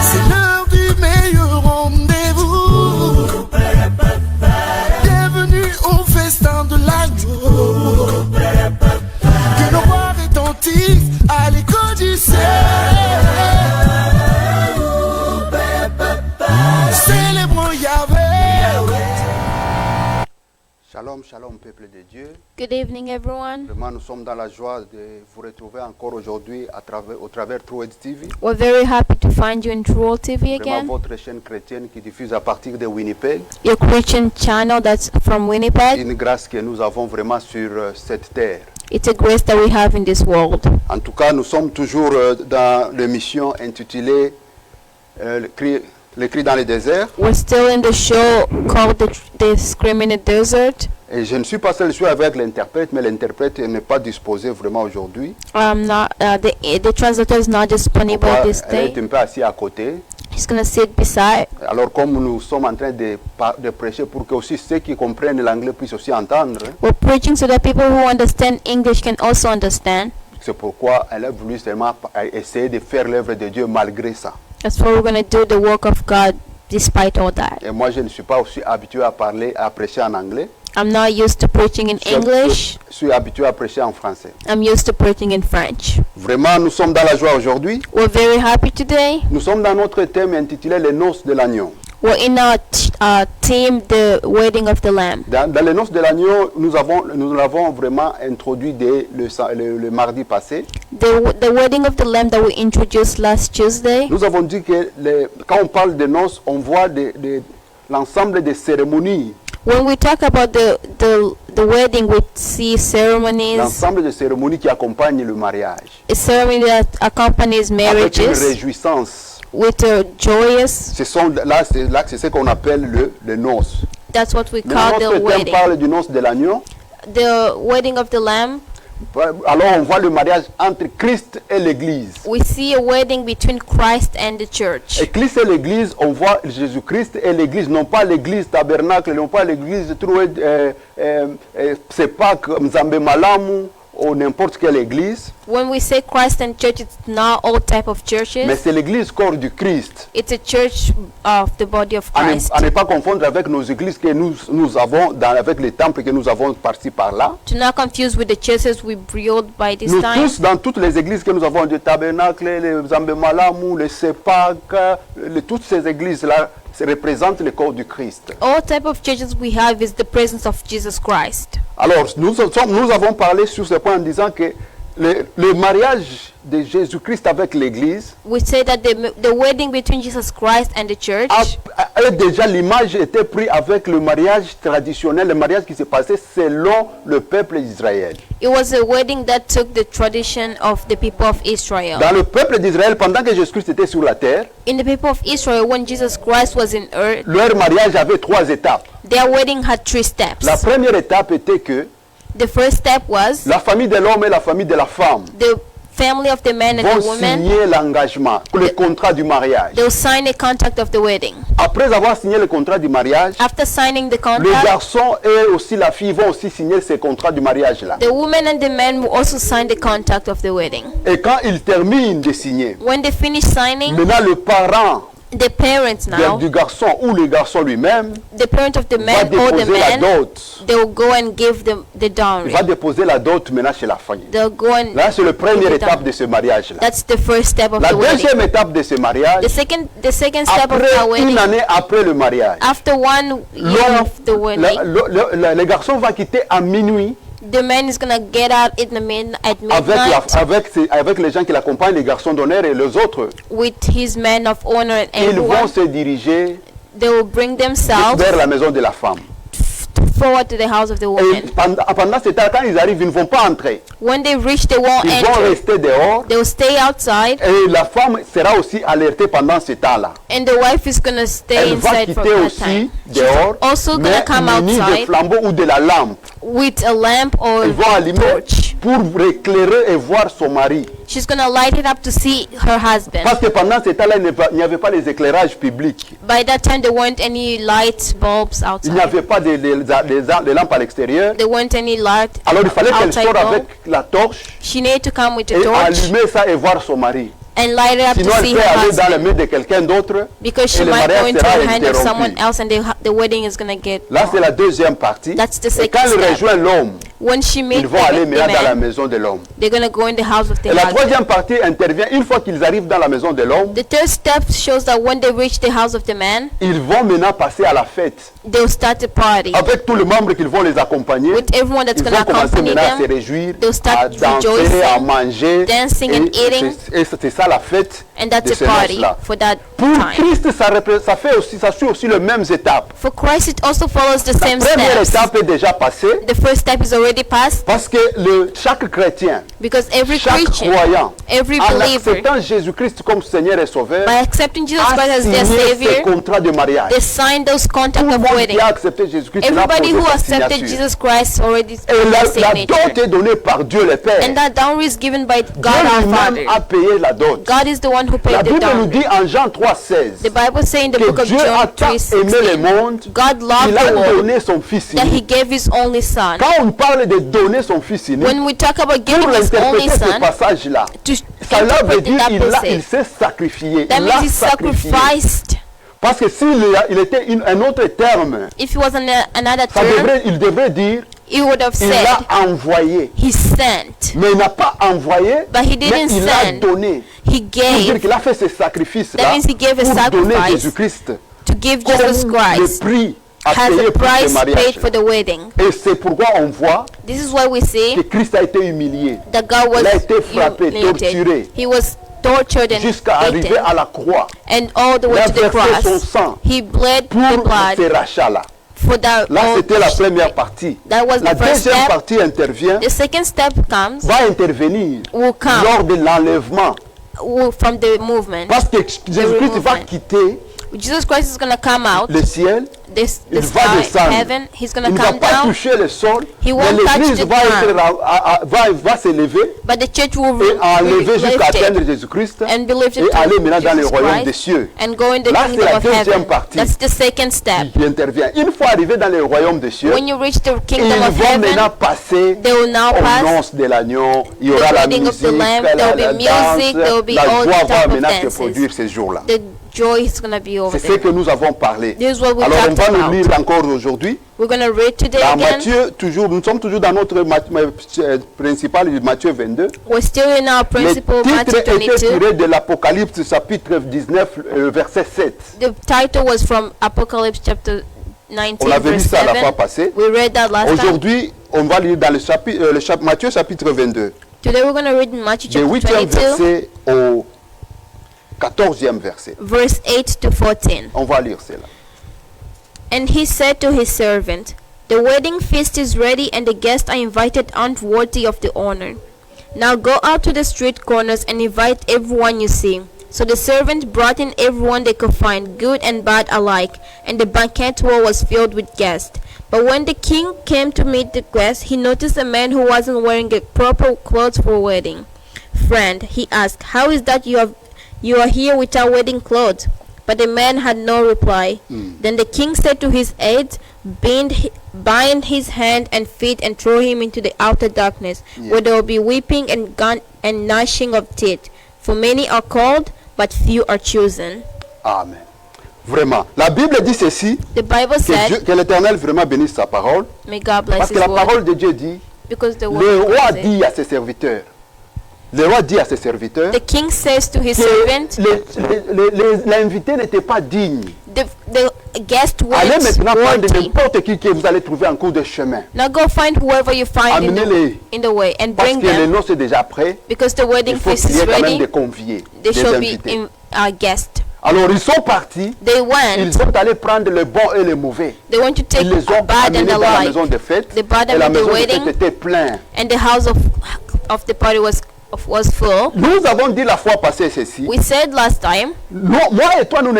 C'est l'heure du meilleur rendez-vous. Bienvenue au festin de l'agneau. Que nos voix retentissent à l'écho du ciel. Célébrons Yahweh. Shalom, shalom, peuple de Dieu. Good evening, everyone. Vraiment, nous sommes dans la joie de vous retrouver encore aujourd'hui au travers True TV. We're very happy to find you in True World TV Vraiment, again, votre chaîne chrétienne qui diffuse à partir de Winnipeg. your Christian channel that's from Winnipeg. Une grâce que nous avons vraiment sur cette terre. It's a grace that we have in this world. En tout cas, nous sommes toujours dans l'émission intitulée Le cri dans le désert. We're still in the show called the Scream in the Desert. Et je ne suis pas seul, je suis avec l'interprète, mais l'interprète n'est pas disposé vraiment aujourd'hui. The translator is not disponible this Elle day. est un peu assise à côté. He's going to sit beside. Alors comme nous sommes en train de prêcher pour que aussi ceux qui comprennent l'anglais puissent aussi entendre, We're preaching so that people who understand English can also understand. c'est pourquoi elle a voulu seulement essayer de faire l'œuvre de Dieu malgré ça. That's why we're going to do the work of God despite all that. Et moi je ne suis pas aussi habitué à prêcher en anglais. I'm not used to preaching in English. Je suis habitué à prêcher en français. I'm used to preaching in French. Vraiment, nous sommes dans la joie aujourd'hui. We're very happy today. Nous sommes dans notre thème intitulé Les noces de l'agneau. We're in our theme, the wedding of the Lamb. Dans les noces de l'agneau, nous l'avons vraiment introduit dès le mardi passé. The wedding of the Lamb that we introduced last Tuesday. Nous avons dit que quand on parle de noces, on voit l'ensemble des cérémonies. When we talk about the wedding, we see ceremonies, L'ensemble des cérémonies qui accompagnent le mariage. a ceremony that accompanies Avec une marriages réjouissance. with a joyous. C'est ce qu'on appelle le noces. That's what we Mais call the notre thème wedding. parle du noces de l'agneau. The wedding of the Lamb. Alors on voit le mariage entre Christ et l'Église. We see a wedding between Christ and the church. Et Christ et l'Église, on voit Jésus-Christ et l'Église, non pas l'Église tabernacle, non pas l'Église c'est pas Mzambe Malamu ou n'importe quelle église, When we say Christ and church, it's not all type of mais churches. c'est l'Église corps du Christ. It's a church of the body of Christ. À ne pas confondre avec nos églises que nous avons, avec les temples que nous avons par-ci par-là. To not confuse with the churches we built by this Nous time. tous, dans toutes les églises que nous avons, le tabernacle, les Mzambe Malamu, les Sepak, toutes ces églises-là, représentent le corps du Christ. All type of churches we have is the presence of Jesus Christ. Alors, nous avons parlé sur ce point en disant que le mariage de Jésus-Christ avec l'Église We say that the wedding between Jesus Christ and the church déjà l'image était prise avec le mariage traditionnel, le mariage qui s'est passé selon le peuple d'Israël. it was a wedding that took the tradition of the people of Israel. Dans le peuple d'Israël, pendant que Jésus-Christ était sur la terre, In the people of Israel, when Jesus Christ was in earth, leur mariage avait 3 étapes. their wedding had 3 steps. La première étape était que The first step was la famille de l'homme et la famille de la femme the family of the man and vont the woman. signer l'engagement, le contrat du mariage. They'll sign a contract of the wedding. Après avoir signé le contrat du mariage, After signing the le contract, garçon et aussi la fille vont aussi signer ce contrat du mariage-là. the woman and the man will also sign the contract of the wedding. Et quand ils terminent de signer, When they finish signing, maintenant le parent the parents now, du garçon ou le garçon lui-même the parent of the va man or the déposer la man, dot. they will go and give the dowry. Va déposer la dot maintenant chez la famille. They'll go and Là, c'est la première give the étape dowry. de ce mariage-là. That's the first step of La the wedding. deuxième étape de ce mariage, The second step of après the wedding, une année après le mariage, after 1 year of the wedding, le garçon va quitter à minuit the man is gonna get out at midnight avec les gens qui l'accompagnent, les garçons d'honneur et les autres. with his men of honor and Ils vont everyone. se diriger They will bring themselves vers la maison de la femme. forward to the house of the Et woman. pendant ce temps, quand ils arrivent, ils ne vont pas entrer. When they reach, they won't Ils vont enter. rester dehors. They will stay outside, Et la femme sera aussi alertée pendant ce temps-là. and the wife is gonna stay Elle va inside for quitter that aussi time. dehors, also gonna mais come munie de outside flambeau ou de la lampe. with a lamp or Ils vont a allumer torch pour éclairer et voir son mari. She's going to light it up to see her husband. Parce que pendant ce temps-là, il n'y avait pas les éclairages publics. By that time, there weren't any light bulbs Il n'y outside. avait pas de lampes à l'extérieur. There weren't any light Alors il fallait qu'elle outside sorte bulb. avec la torche She needed to come with a et torch allumer ça et voir son mari. and light it up Sinon, to elle see peut her aller dans les husband. mains de quelqu'un d'autre. Because she et le might go mariage into sera the hand of someone interrompu. else and the wedding is going to get Là, c'est la deuxième partie. That's the Et second quand elle step. rejoint l'homme, When she meets ils vont aller the maintenant dans la man, maison de l'homme. they're going to go in the house of the Et la husband. troisième partie intervient une fois qu'ils arrivent dans la maison de l'homme. The third step shows that when they reach the house of the man, Ils vont maintenant passer à la fête. they'll start a party. Avec tous les membres qui vont les accompagner. With everyone that's Ils going to vont commencer accompany maintenant à se them, réjouir, they'll start à danser, rejoicing, à manger. dancing and eating. Et c'est ça la fête and that's de a ces party noces-là. for that Pour time. Christ, ça suit aussi les mêmes étapes. For Christ, it also follows the La same première steps. étape est déjà passée The first step is already passed parce que chaque chrétien, because every chaque Christian, croyant, every en believer, acceptant Jésus-Christ comme Seigneur et Sauveur, by accepting Jesus a Christ as their signé ses Savior, contrats de mariage. they sign those Tout contracts le of monde wedding. qui a accepté Jésus-Christ l'a Everybody posé who sa accepted signature. Jesus Christ already Et la dot signature. est donnée par Dieu le Père. And that dowry is given by God Dieu our lui-même Father. a payé la dot. God is the one who La paid the Bible nous dowry. dit en Jean 3,16 The Bible says in the book que of Dieu a John tant aimé le 3:16, monde God loved qu'il a the world donné son Fils that He unique. gave His only Son. Quand on parle de donner son Fils unique, When we talk about pour giving His only interpréter ce Son, passage-là, to cela veut interpret dire that qu'il passage, s'est sacrifié. that Il means a He sacrifié. sacrificed. Parce que s'il était un autre terme, If it was another ça term, il devrait dire He would have il said a envoyé. He sent, Mais il n'a pas envoyé, but He mais didn't il a send. donné. He Pour dire gave qu'il a fait ce That sacrifice-là means he gave a pour donner sacrifice Jésus-Christ to give comme Jesus le Christ prix à has payer a pour ce price paid mariage. for the wedding. Et c'est pourquoi on voit This is why we see que Christ a été humilié that God was Il a été frappé, torturé. humiliated. He was tortured and jusqu'à arriver beaten, à la croix. and all the Il way a to the versé son cross. sang He bled pour the blood ce rachat-là. for that. Là, old c'était la sh- première partie. That was La the first deuxième step. partie intervient, The second step comes va intervenir will come lors de l'enlèvement. from the movement. Parce que Jésus-Christ va movement. quitter Jesus Christ is going to come out, le ciel, the il va sky, descendre. heaven. He's going Il to ne va come pas down, toucher le sol, He mais won't touch l'Église the va, ground. va s'élever but the church will et enlever jusqu'à lifted atteindre Jésus-Christ and be lifted et to aller maintenant dans le Jesus royaume des Christ cieux. and go in the Là, c'est kingdom la of deuxième heaven. partie. That's the second step. Qui intervient. Une fois arrivé dans le royaume des cieux, When you reach the ils kingdom of vont maintenant heaven, passer they will now aux pass noces de l'agneau. Il y the aura la wedding of the musique, Lamb. la There will be danse, music, there will be la all joie type va of maintenant se dances. produire ces jours-là. The joy is going to be over C'est ce there. que nous avons parlé. This is what we Alors on talked va nous about. lire encore aujourd'hui. We're going to read today Dans again. Matthieu, nous sommes toujours dans notre principal, Matthieu 22. We're still in our Le principle, titre Matthew était 22. tiré de l'Apocalypse chapitre 19, verset 7. The title was from Apocalypse chapter 19, On avait lu verse ça la 7. fois passée. We read that last time. Aujourd'hui, on va lire dans Matthieu chapitre 22, Today we're going to read Matthew du chapter 8e 22, verset au 14e verset. verse 8 to 14. On va lire cela. And he said to his servant, The wedding feast is ready, and the guests are invited aren't worthy of the honor. Now go out to the street corners and invite everyone you see. So the servant brought in everyone they could find, good and bad alike, and the banquet hall was filled with guests. But when the king came to meet the guests, he noticed a man who wasn't wearing a proper clothes for a wedding. Friend, he asked, how is that you are here without wedding clothes? But the man had no reply. Then the king said to his aides, bind his hand and feet and throw him into the outer darkness, where there will be weeping and gnashing of teeth. For many are called, but few are chosen. Amen. Vraiment. La Bible dit ceci, The Bible said, que l'Éternel vraiment bénisse sa parole. may God bless Parce que his la word, parole de Dieu dit, because the le word of roi God said, dit à ses serviteurs, the king says to his que servant, l'invité n'était pas digne. the guest Allez weren't maintenant prendre worthy. n'importe qui que vous allez trouver en cours de chemin. Now go find whoever you find Amenez-les. in the way and Parce bring que le them, noce est déjà prêt. because the wedding Il faut feast qu'il y is ait quand même ready. des conviés, They des shall be invités. guests. Alors ils sont partis. They Ils went. sont allés prendre le bon et le mauvais. They want to take Ils les ont bad amenés and dans la alike. maison de fête. They brought Et them la in the maison de wedding, fête était pleine. and the house of the party was full. Nous avons dit la fois passée ceci. We said last time, Moi et toi, nous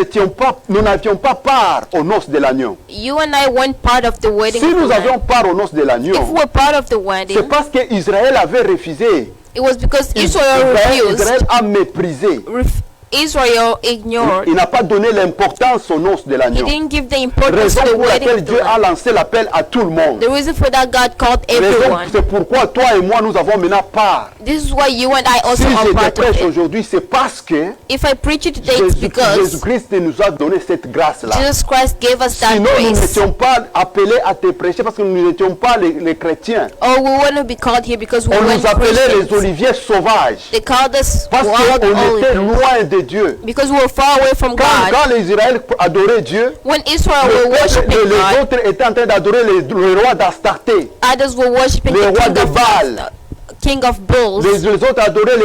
n'avions pas part aux noces de l'agneau. you and I weren't part of the wedding. Si of the nous Lamb. avions part aux noces de If l'agneau, we were part of the c'est wedding, parce qu'Israël avait refusé It was because Israël Israel a méprisé. Israel ignored. Il n'a pas donné l'importance aux noces de He l'agneau. didn't give the importance Raison to the pour wedding laquelle of the Dieu a Lamb. lancé l'appel à tout le monde. The reason for that, God called Raison, everyone. c'est pourquoi toi et moi nous avons maintenant part. This is why you and I Si also are je te part of prêche it. aujourd'hui, c'est parce que If I preach it today, it's because Jésus-Christ nous a donné cette grâce-là. Jesus Christ gave us that Sinon, nous grace. n'étions pas appelés à te prêcher parce que nous n'étions pas les chrétiens. Or we wouldn't be called here because we On weren't nous appelait les Christians. oliviers sauvages They called us parce wild qu'on était olive loin de Dieu. because we were far away from God. Quand les Israéliens adoraient Dieu, When Israel were worshiping les God, autres étaient en train d'adorer le roi d'Astarté. others were worshiping Le the roi de Baal. king of bulls. Les autres adoraient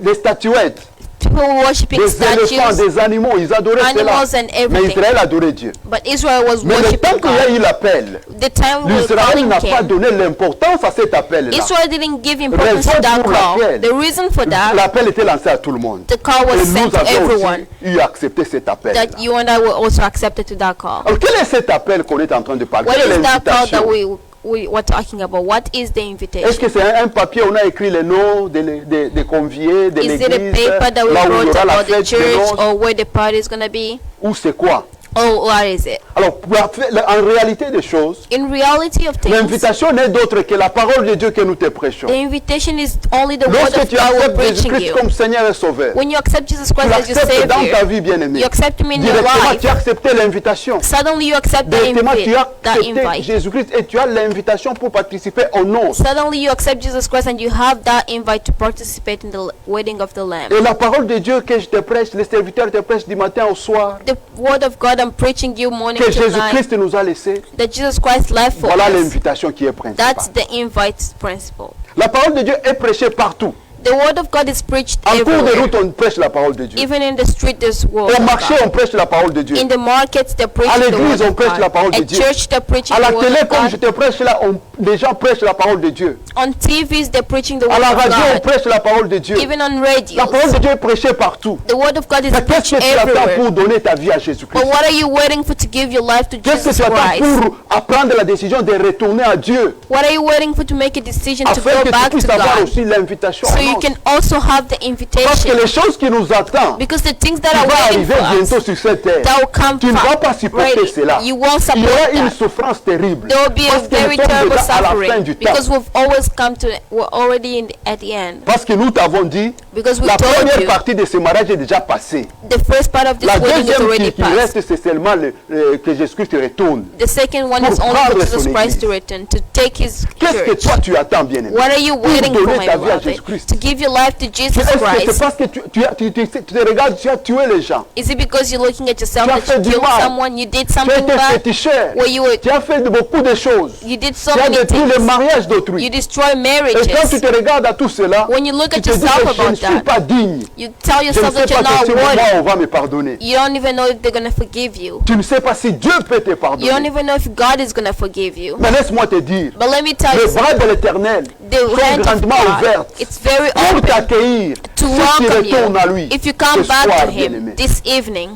les statuettes, People were worshiping des éléphants, statues, des animaux. Ils adoraient cela. animals, and Mais everything. Israël adorait Dieu. But Israel was Mais le worshiping temps qu'il y a God. eu l'appel, The time when l'Israël calling n'a pas came, donné l'importance à cet appel-là. Israel didn't give importance Raison to that pour call. laquelle The reason for that, L'appel était lancé à tout le monde. the call Et was nous sent to avons everyone. aussi eu accepté cet appel. That you and I were also accepted to that call. Alors quel est cet appel qu'on est en train de parler? What Quelle est is that call that l'invitation? we were talking about? What is the Est-ce invitation? que c'est un papier où on a écrit les noms des conviés de Is it a l'église, paper that we là où il y wrote aura la about the fête des church noces, or where the party is going to be? ou c'est quoi? Or what is it? Alors en réalité des choses, In reality of things, l'invitation n'est d'autre que la parole de Dieu que nous te prêchons. the invitation is only the word Lorsque of tu God we're acceptes preaching Jésus-Christ you. comme Seigneur et Sauveur, When you accept Jesus tu Christ as your l'acceptes dans ta Savior, vie, bien-aimé. you accept Him in your Directement, life. tu as accepté l'invitation. Suddenly you accept Directement, tu as that accepté invite. Jésus-Christ et tu as l'invitation pour participer aux noces. Suddenly you accept Jesus Christ and you have that invite to participate in the wedding of the Lamb. Et la parole de Dieu que je te prêche, les serviteurs te prêchent du matin au soir, The word of God I'm preaching you morning que to night, Jésus-Christ nous a laissé, that Jesus Christ left for voilà us. l'invitation qui est principale. That's the invite principle. La parole de Dieu est prêchée partout. The word of God is preached En cours de everywhere. route, on prêche la parole de Dieu. Even in the street, there's word Au of marché, God. on prêche la parole de Dieu. In the markets, they're À preaching the l'église, word on of prêche la parole God. de At Dieu. church, they're preaching À la the word télé, of comme je God. te prêche là, les gens prêchent la parole de Dieu. On TVs, they're preaching the À word la of radio, on God. prêche la parole de Dieu. Even on La radio, parole de Dieu est prêchée partout. the word of God is Mais qu'est-ce preached que tu attends everywhere. pour donner ta vie à Jésus-Christ? But what are you waiting for to give your life to Qu'est-ce que Jesus tu attends Christ? pour prendre la décision de retourner à Dieu What are you waiting for to make a decision to afin go que tu back to puisses avoir God? aussi l'invitation So en you noces? can also have the Parce que invitation. les choses qui nous attendent Because the things that qui are vont waiting arriver for us, bientôt sur cette terre, that will come tu ne vas pas supporter ready. cela. You won't Il y support aura une that. souffrance terrible. There will be a Parce que nous very sommes terrible déjà à la fin suffering du temps. because we've always come to, we're already at the end. Parce que nous t'avons dit, Because we la told première you partie de ce mariage est déjà passée. the first part of this La wedding is deuxième already qui passed. reste, c'est seulement que Jésus-Christ retourne. The second one pour is only prendre for Jesus son Christ église. to return, to take his Qu'est-ce que church. toi tu attends, bien-aimé? What are you waiting for, donner my ta vie à beloved? Jésus-Christ. To give your life to Jesus Est-ce que c'est Christ? parce que tu te regardes, tu as tué les gens? Is it because you're looking at yourself Tu as that fait you du killed mal. someone, you did Tu as something été bad, féticheur. where you were, Tu as fait beaucoup de choses. you did so Tu as many détruit le things, mariage d'autrui. you destroy Et quand tu marriages. te regardes à tout cela, When you look tu at te dis yourself que je ne about suis that, pas digne. you tell Je ne yourself sais that you're pas not que si moi worthy. on va me pardonner. You don't even know if they're gonna forgive you. Tu ne sais pas si Dieu peut te You don't pardonner. even know if God is gonna forgive you. Mais laisse-moi te dire, But let me tell les you, bras de l'Éternel the sont hand of grandement God, ouverts it's very pour open t'accueillir to si tu welcome retournes à lui you if you come ce back soir, to bien-aimé. Him this evening.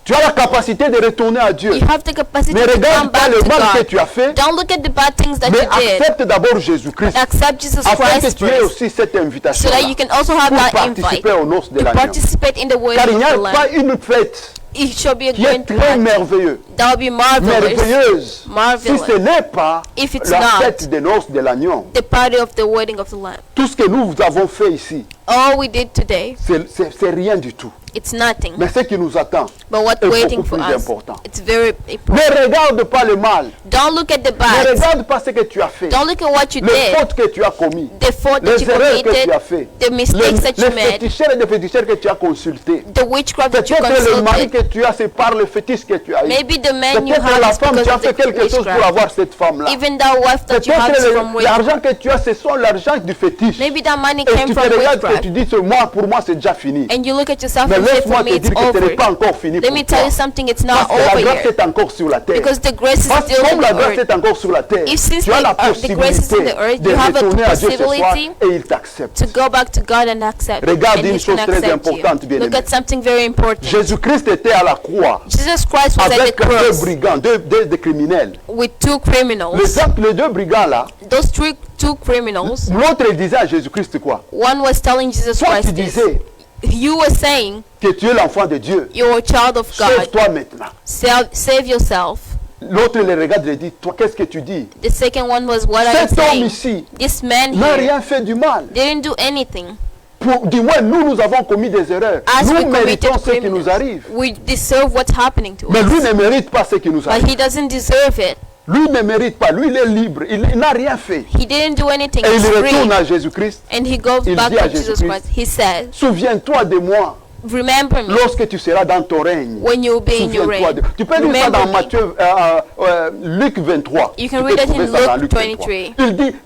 Tu as la capacité de retourner à Dieu. You have the capacity Ne to come regarde pas back le to mal que God. tu as fait, Don't look at the bad things that mais you did. accepte d'abord Jésus-Christ Accept Jesus afin que Christ tu aies first, aussi cette invitation so that you can also have pour that invite participer aux noces de to l'agneau. participate in the Car wedding il n'y of a the pas Lamb. une fête It shall be a qui est great très party. merveilleuse, That will be marvelous. merveilleuse, si Marvelous. ce n'est pas If it's la not fête des noces de l'agneau. the party of the wedding of the Lamb. Tout ce que nous avons fait ici, All we did today, c'est rien du tout. it's nothing. Mais ce qui nous attend But what's est waiting beaucoup for plus us, important. it's very important. Ne regarde pas le mal, Don't look at the ne bad. regarde pas ce que tu as fait, Don't look at what you les did, fautes que tu as commis, the fault that les you erreurs que tu committed, as fait, the mistakes that you les made, féticheurs et des féticheurs que tu as consultés. the witchcraft that you Peut-être le mari consulted. que tu as, c'est par le fétiche que tu as eu. Maybe the man you Peut-être la have is femme, because tu as of fait the quelque chose pour witchcraft. avoir cette femme-là. Even that wife that you have is Peut-être from witchcraft. l'argent que tu as, ce sont l'argent du fétiche. Maybe that money Et came tu te from regardes et witchcraft. tu dis, pour moi, c'est déjà fini. And you look at yourself Mais and say laisse-moi for te me dire it's que ce n'est over. pas encore fini Let pour me tell toi. you something, it's Parce not que la over grâce yet. est encore sur la terre. Because the grace is Parce que still comme in la the grâce earth. est encore sur la terre, If since tu as la the grace is in possibilité the earth, de you have a retourner à Dieu ce soir possibility et il t'accepte. to go back to God and accept. Regarde and une he can chose très accept importante, you. bien-aimé. Look at something very important. Jésus-Christ était à la croix Jesus Christ was at the avec deux cross brigands, deux criminels. with two criminals. Les deux brigands là, Those two criminals, l'autre il disait à Jésus-Christ quoi? one was telling Jesus Toi tu Christ this. disais You were saying que tu es l'enfant de Dieu. you're a child of God. Sauve-toi maintenant. Save yourself. L'autre le regarde et dit, toi qu'est-ce que tu dis? The second one was, what are you Cet homme saying? ici This man n'a here rien fait du mal. didn't do anything. Du moins, nous avons commis des erreurs. As we Nous méritons committed ce qui nous criminals, arrive. we deserve what's happening to Mais lui us. ne mérite pas ce qui nous But arrive. he doesn't deserve it. Lui ne mérite pas. Lui, il est libre. Il n'a rien fait. He didn't do anything. Et He's il retourne free. à Jésus-Christ. And he goes Il back dit à to Jesus Jésus-Christ, Christ. He said, Souviens-toi de moi remember me lorsque tu seras dans ton règne. when you will be in your Souviens-toi reign. de... Tu peux lire ça Remember dans me. Matthieu, Luc 23. You can Tu peux read that trouver in ça dans Luke Luc 23. 23. Il dit,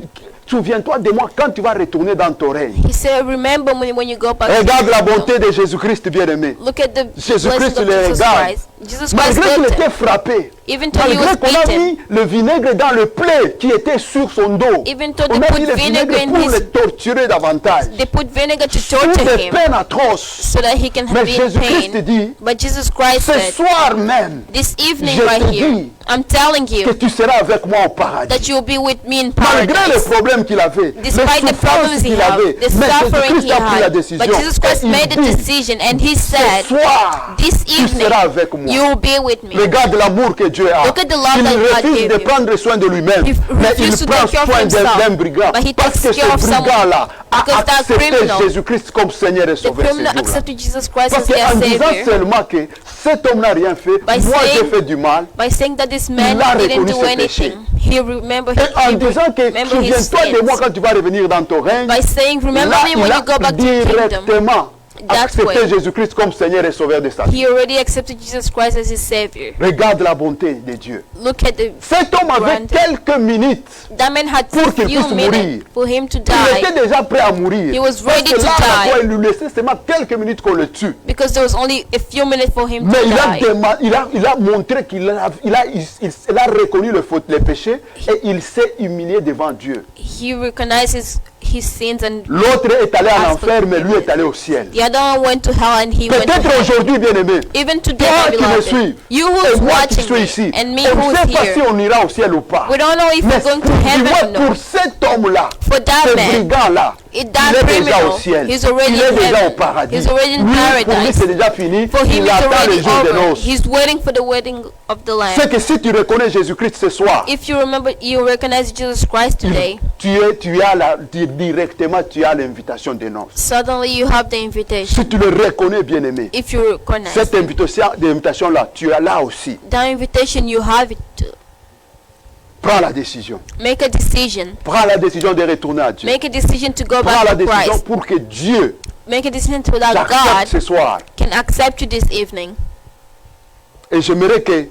souviens-toi de moi quand tu vas retourner dans ton règne. He said, remember me when you go back Regarde to la your kingdom. bonté de Jésus-Christ bien-aimé. Look at the Jésus-Christ blessings of le Jesus regarde. Christ. Jesus Christ Malgré qu'il looked était him. frappé, Even though he malgré was qu'on a beaten, mis le vinaigre dans le plaie qui était sur son dos, even though on they a put mis le vinegar vinaigre in pour his, le torturer davantage. they put vinegar to Sous torture des him peines atroces. so that he can Mais be in Jésus-Christ pain. dit, But Jesus Christ ce said, soir même, this evening je right te here, dis I'm telling que you tu seras avec moi au paradis. that you'll be with me in Malgré les paradise. problèmes qu'il avait, les Despite the souffrances problems he qu'il had, avait, the mais suffering Jésus-Christ he a pris la had, décision. but Jesus Christ Et il made a dit, decision and he ce said, soir, this tu evening seras avec moi. you'll be with me. Regarde l'amour que Dieu a. Look at the love Il that God refuse gave de you. prendre soin de lui-même, He mais il refused to prend take care of soin himself, d'un brigand. but he Parce takes que care of ce someone. brigand-là a Because that accepté criminal, Jésus-Christ comme Seigneur et The Sauveur ce criminal jour-là. accepted Jesus Christ Parce as their qu'en disant Savior seulement que cet homme n'a rien fait, By moi j'ai saying- fait du mal, by saying that this man Il a didn't reconnu do ses anything. He remembered et en he disant que remember his souviens-toi de sins. moi quand tu vas revenir dans ton règne, By saying, remember là, me when il you go a back to your kingdom. directement That's accepté way. Jésus-Christ comme Seigneur et Sauveur de sa vie. He already accepted Jesus Christ as his Savior. Regarde la bonté de Dieu. Look at the Cet homme avait Granted. quelques minutes. that man had Pour qu'il few puisse minutes mourir. for him to Il die était déjà prêt à mourir. He was Parce ready que to là, à la die. fois, il lui laissait seulement quelques minutes qu'on le tue. because there was only a few minutes for him Mais to die. il a montré qu'il a reconnu le péché et il s'est humilié devant Dieu. He recognized his sins and L'autre est allé en Ask for enfer, mais lui est forgiveness. allé au ciel. the other one went to hell and he went to Peut-être heaven. aujourd'hui, bien-aimé, Even today, toi my qui me beloved, suis, you et who's moi qui watching suis me ici, and me on ne who's sait pas si here, on ira au ciel ou pas. we don't know if Mais we're going to dis-moi, heaven or pour no. cet homme-là, For that ce man, brigand-là, il that est déjà criminal, au ciel. he's already Il est in déjà au heaven. paradis. He's already in Lui, pour lui, paradise. c'est déjà fini. For him, Il it's attend already les jours de over. noces. He's waiting for the wedding of the C'est Lamb. que si tu reconnais Jésus-Christ ce soir, If you remember, you recognize Jesus Christ today, directement tu as l'invitation des noces. suddenly you have the invitation. Si tu le reconnais, bien-aimé, If you recognize cette invitation-là, tu as là aussi. that invitation, you have it too. Prends la décision. Make a decision. Prends la décision de retourner à Dieu. Make a decision to go Prends back la to décision Christ. pour que Dieu Make a decision so that t'accepte ce God soir. can accept you this evening. Et j'aimerais que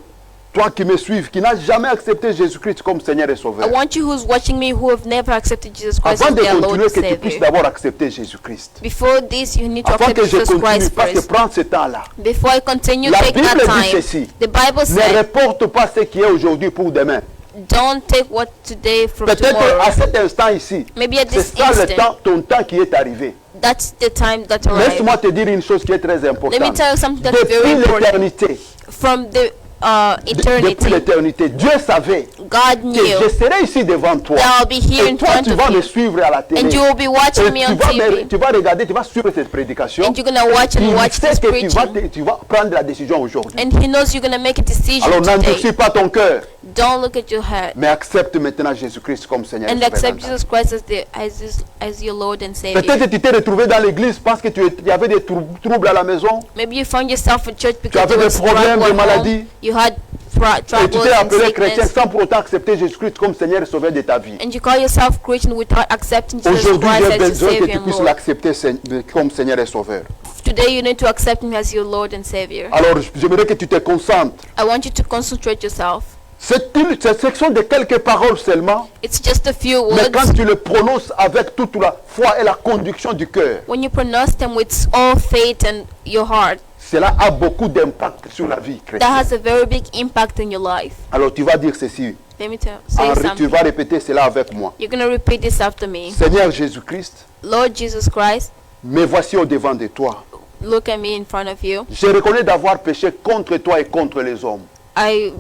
toi qui me suives, qui n'as jamais accepté Jésus-Christ comme Seigneur et I Sauveur, want you who's watching me who have never accepted Jesus Christ avant as de their Lord continuer, and que tu puisses Savior. d'abord accepter Jésus-Christ. Before this, you need to Avant accept que je Jesus continue, Christ parce que first. prends ce temps-là. Before I continue, La take Bible that dit time. ceci. The Bible Ne says, reporte pas ce qui est aujourd'hui pour demain. don't take what today from Peut-être tomorrow. à cet instant ici, Maybe at c'est this ça le instant, temps, ton temps qui est arrivé. that's the time that arrived. Laisse-moi te dire une chose qui est très Let me importante. tell you something that's very Depuis important. l'éternité, From the depuis eternity, l'éternité, Dieu savait God que knew je serai ici devant toi. that I'll be here Et in toi, front tu of vas me you. suivre à la télé. And you will be watching Et me on tu TV. vas regarder, tu vas suivre cette prédication. And you're going to watch and Il watch sait this que preaching. tu vas prendre la décision aujourd'hui. And he knows you're going to make a decision Alors today. n'endurcis pas ton cœur, Don't look at your head. mais accepte maintenant Jésus-Christ comme Seigneur. et And Sauveur accept dans ta vie. Jesus Christ as your Lord and Savior. Peut-être tu t'es retrouvé dans l'église parce que il y avait des troubles à la maison. Maybe you found yourself in church because avais there was des problèmes, trouble des at maladies. home. You had Et tu troubles t'es and appelé chrétien sickness. sans pour autant accepter Jésus-Christ comme Seigneur et Sauveur de ta vie. And you call yourself Christian without accepting Jesus Aujourd'hui, Christ j'ai as your besoin que Savior tu and puisses Lord. l'accepter comme Seigneur et Sauveur. Today you need to accept Him as your Lord and Savior. Alors, j'aimerais que tu te concentres. I want you to concentrate yourself. Ce sont de quelques paroles seulement, It's just a few mais quand words. tu le prononces avec toute la foi et la conviction du cœur, When you pronounce them with all faith and your heart, cela a beaucoup d'impact sur la vie that chrétienne. has a very big impact in your life. Alors tu vas dire ceci, Let me say tu something. vas répéter cela avec moi. You're going to repeat this after me. Seigneur Jésus-Christ, Lord Jesus Christ, me voici au devant de toi. look at me in front of you. Je reconnais d'avoir péché contre toi et contre les hommes. I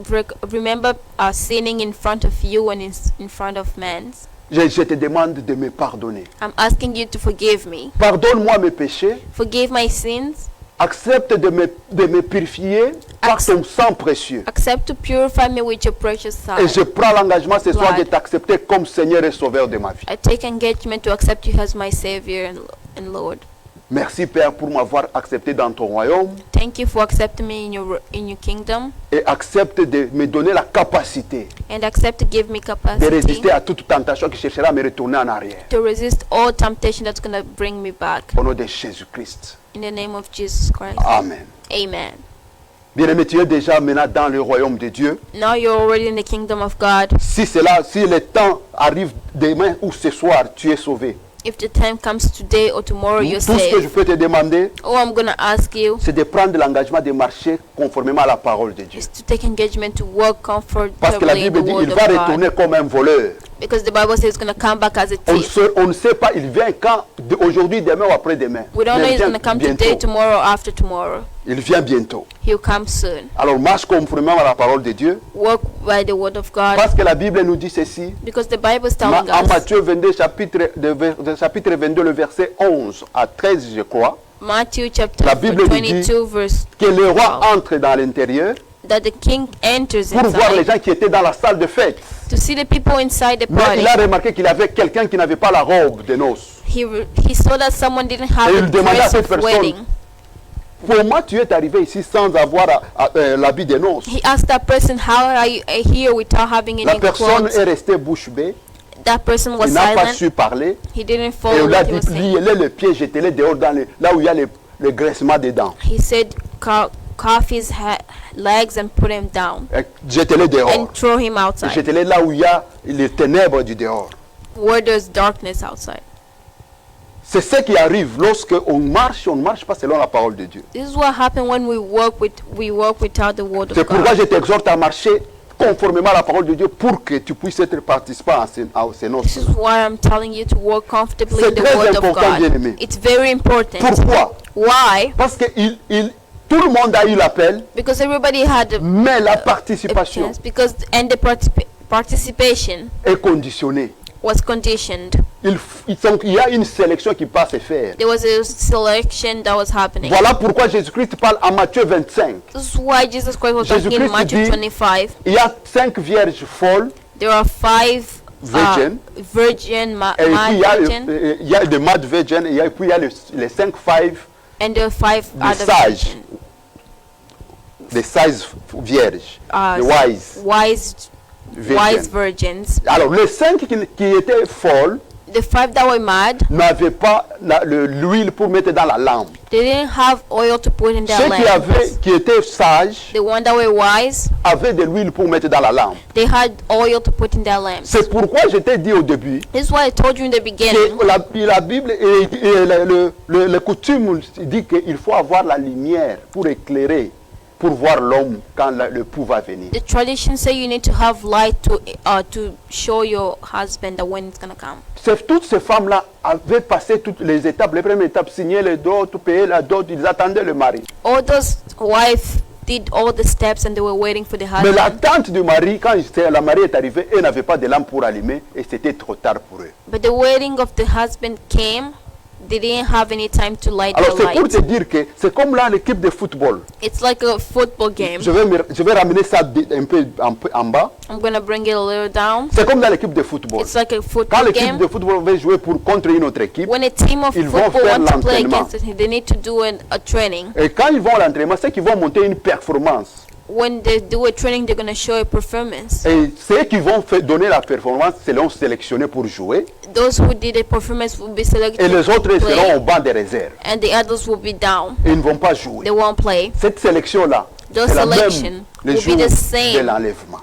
remember sinning in front of you and in front of men. Je te demande de me pardonner. I'm asking you to forgive me. Pardonne-moi mes péchés. Forgive my sins. Accepte de me purifier par ton sang précieux. Accept to purify me with your precious Et je son. prends l'engagement ce soir de Blood. t'accepter comme Seigneur et Sauveur de ma vie. I take engagement to accept you as my Savior and Lord. Merci Père pour m'avoir accepté dans ton royaume Thank you for accepting me in your kingdom, et accepte de me donner la capacité and accept to give me de capacity résister à toute tentation qui cherchera à me retourner en arrière. to resist all temptation that's going to bring me back. Au nom de Jésus-Christ. In the name of Jesus Christ. Amen. Amen. Bien-aimé, tu es déjà maintenant dans le royaume de Dieu. Now you're already in the kingdom of God. Si le temps arrive demain ou ce soir, tu es sauvé. If the time comes today or tomorrow, Tout you're ce que je saved. peux te demander, All I'm going to ask you c'est de prendre l'engagement de marcher conformément à la parole de Dieu. is to take engagement to work Parce que la comfortably in Bible the dit word il of va God. retourner comme un voleur. Because the Bible says it's going to come back as a thief. On ne sait pas, il vient quand, aujourd'hui, demain ou après-demain. We don't know Mais il he's vient going to come bientôt. today, tomorrow, or after tomorrow. Il vient bientôt. He'll come soon. Alors marche conformément à la parole de Dieu. Work by the word of God. Parce que la Bible nous dit ceci. Because the Bible is telling En us, Matthieu 22, chapitre 22, le verset 11 à 13, je crois, Matthew chapter La Bible nous dit 22 verse, que le roi entre dans l'intérieur that the king enters pour voir les inside gens qui étaient dans la salle de fête. to see the people inside the Mais party. il a remarqué qu'il y avait quelqu'un qui n'avait pas la robe de noces. He saw that someone didn't have Et the il demanda à dress cette of personne, wedding. comment tu es arrivé ici sans avoir l'habit de noces? He asked that person, how are you here without having La any personne clothes? est restée bouche bée. That person was Il n'a pas silent. su parler. He didn't Et follow on a what he dit, was saying. liez les pieds, jetez-les dehors là où il y a le graissement des dents. He said, cuff his legs and put him down Jetez-les dehors. and throw him outside, Jetez-les là où il y a les ténèbres du dehors. where there's darkness outside. C'est ce qui arrive lorsque on ne marche pas selon la parole de Dieu. This is what happened when we work without the word C'est of pourquoi God. je t'exhorte à marcher conformément à la parole de Dieu pour que tu puisses être participant à ces noces. This is why I'm telling you to work comfortably C'est in the très word of important, God. bien-aimé. It's very important. Pourquoi? Why? Parce que tout le monde a eu l'appel, Because everybody had mais la a participation chance. Because and the participation est conditionnée. was conditioned. Il y a une sélection qui va se faire. There was a selection that was happening. Voilà pourquoi Jésus-Christ parle en Matthieu 25. This is why Jesus Christ was talking in Jésus-Christ Matthew dit, 25. il y a 5 vierges folles, There are 5 Virgin. virgin, et puis mad virgin, il y a des mad virgins, et puis il y a les 5 five and there are 5 des other sages, virgin, des sages vierges, uh, des wise wise virgins. virgins. Alors les 5 qui étaient folles The 5 that were mad, n'avaient pas l'huile pour mettre dans la lampe. they didn't have oil to put in their Ceux lamps. qui étaient sages The one that were wise, avaient de l'huile pour mettre dans la lampe. they had oil to put in their lamps. C'est pourquoi je t'ai dit au début This is why I told you in the beginning. que la Bible et le coutume dit qu'il faut avoir la lumière pour éclairer, pour voir l'homme quand le pouls va venir. The tradition say you need to have light to show your husband that when it's gonna come. Toutes ces femmes-là avaient passé toutes les étapes. Les premières étapes, signer les dots, payer la dot, ils attendaient le mari. All those wives did all the steps and they were waiting for the Mais husband. l'attente du mari, quand la mariée est arrivée, elle n'avait pas de lampe pour allumer et c'était trop tard pour eux. But the wedding of the husband came. They didn't have any time to light Alors the c'est pour te light. dire que c'est comme là l'équipe de football. It's like a football game. Je vais ramener ça un peu en bas. I'm gonna bring it a little down. C'est comme dans l'équipe de football. It's like a Quand football l'équipe game. de football va jouer contre une autre équipe, When a team of Ils vont football faire want to play l'entraînement. against it, they need to do a training. et quand ils vont à l'entraînement, c'est qu'ils vont monter une performance. When they do a training, they're gonna show a performance. Et ceux qui vont donner la performance seront sélectionnés pour jouer Those who did a performance will be selected et les autres to seront play, au banc de réserve. and the others will be down. Ils ne vont pas jouer. They won't play. Cette sélection-là, Those c'est la même selection le will jour be the de same l'enlèvement.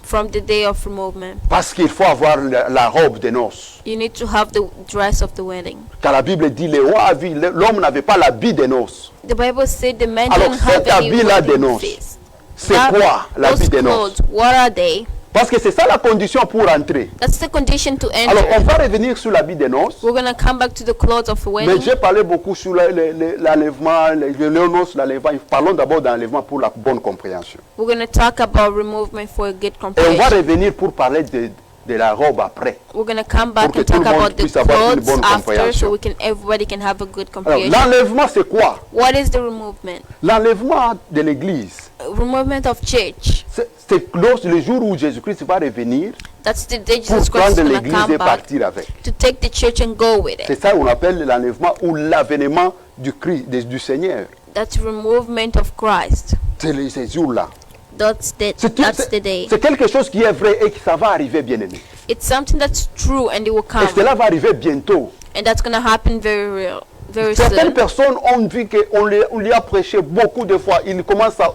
from the day of removement. Parce qu'il faut avoir la robe des noces. You need to have the dress of the wedding. Car la Bible dit, l'homme n'avait pas l'habit des noces. The Bible said the man Alors didn't have cet any habit-là des wedding noces, feast. c'est quoi l'habit Those des noces? clothes, what are they? Parce que c'est ça la condition pour entrer. That's the condition to Alors on enter. va revenir sur l'habit des noces. We're going to come back to the clothes of the Mais wedding. j'ai parlé beaucoup sur l'enlèvement, les noces, l'enlèvement. Parlons d'abord d'enlèvement pour la bonne compréhension. We're going to talk about removement for a good Et on va comprehension. revenir pour parler de la robe après. We're going to come back que and tout talk le monde about the puisse avoir une clothes bonne after compréhension. so everybody can have a good Alors comprehension. l'enlèvement c'est quoi? What is the removement? L'enlèvement de l'église, Removement of church. c'est le jour où Jésus-Christ va revenir That's the day pour Jesus Christ is prendre going to l'église come et back partir avec. to take the church and go with C'est it. ça qu'on appelle l'enlèvement ou l'avènement du Christ, du Seigneur. That's removement of Christ. C'est ces jours-là. That's the day. C'est quelque chose qui est vrai et que ça va arriver, bien aimé. It's something that's true and it will Et come. cela va arriver bientôt. And that's going to happen very Certaines soon. personnes ont vu qu'on lui a prêché beaucoup de fois.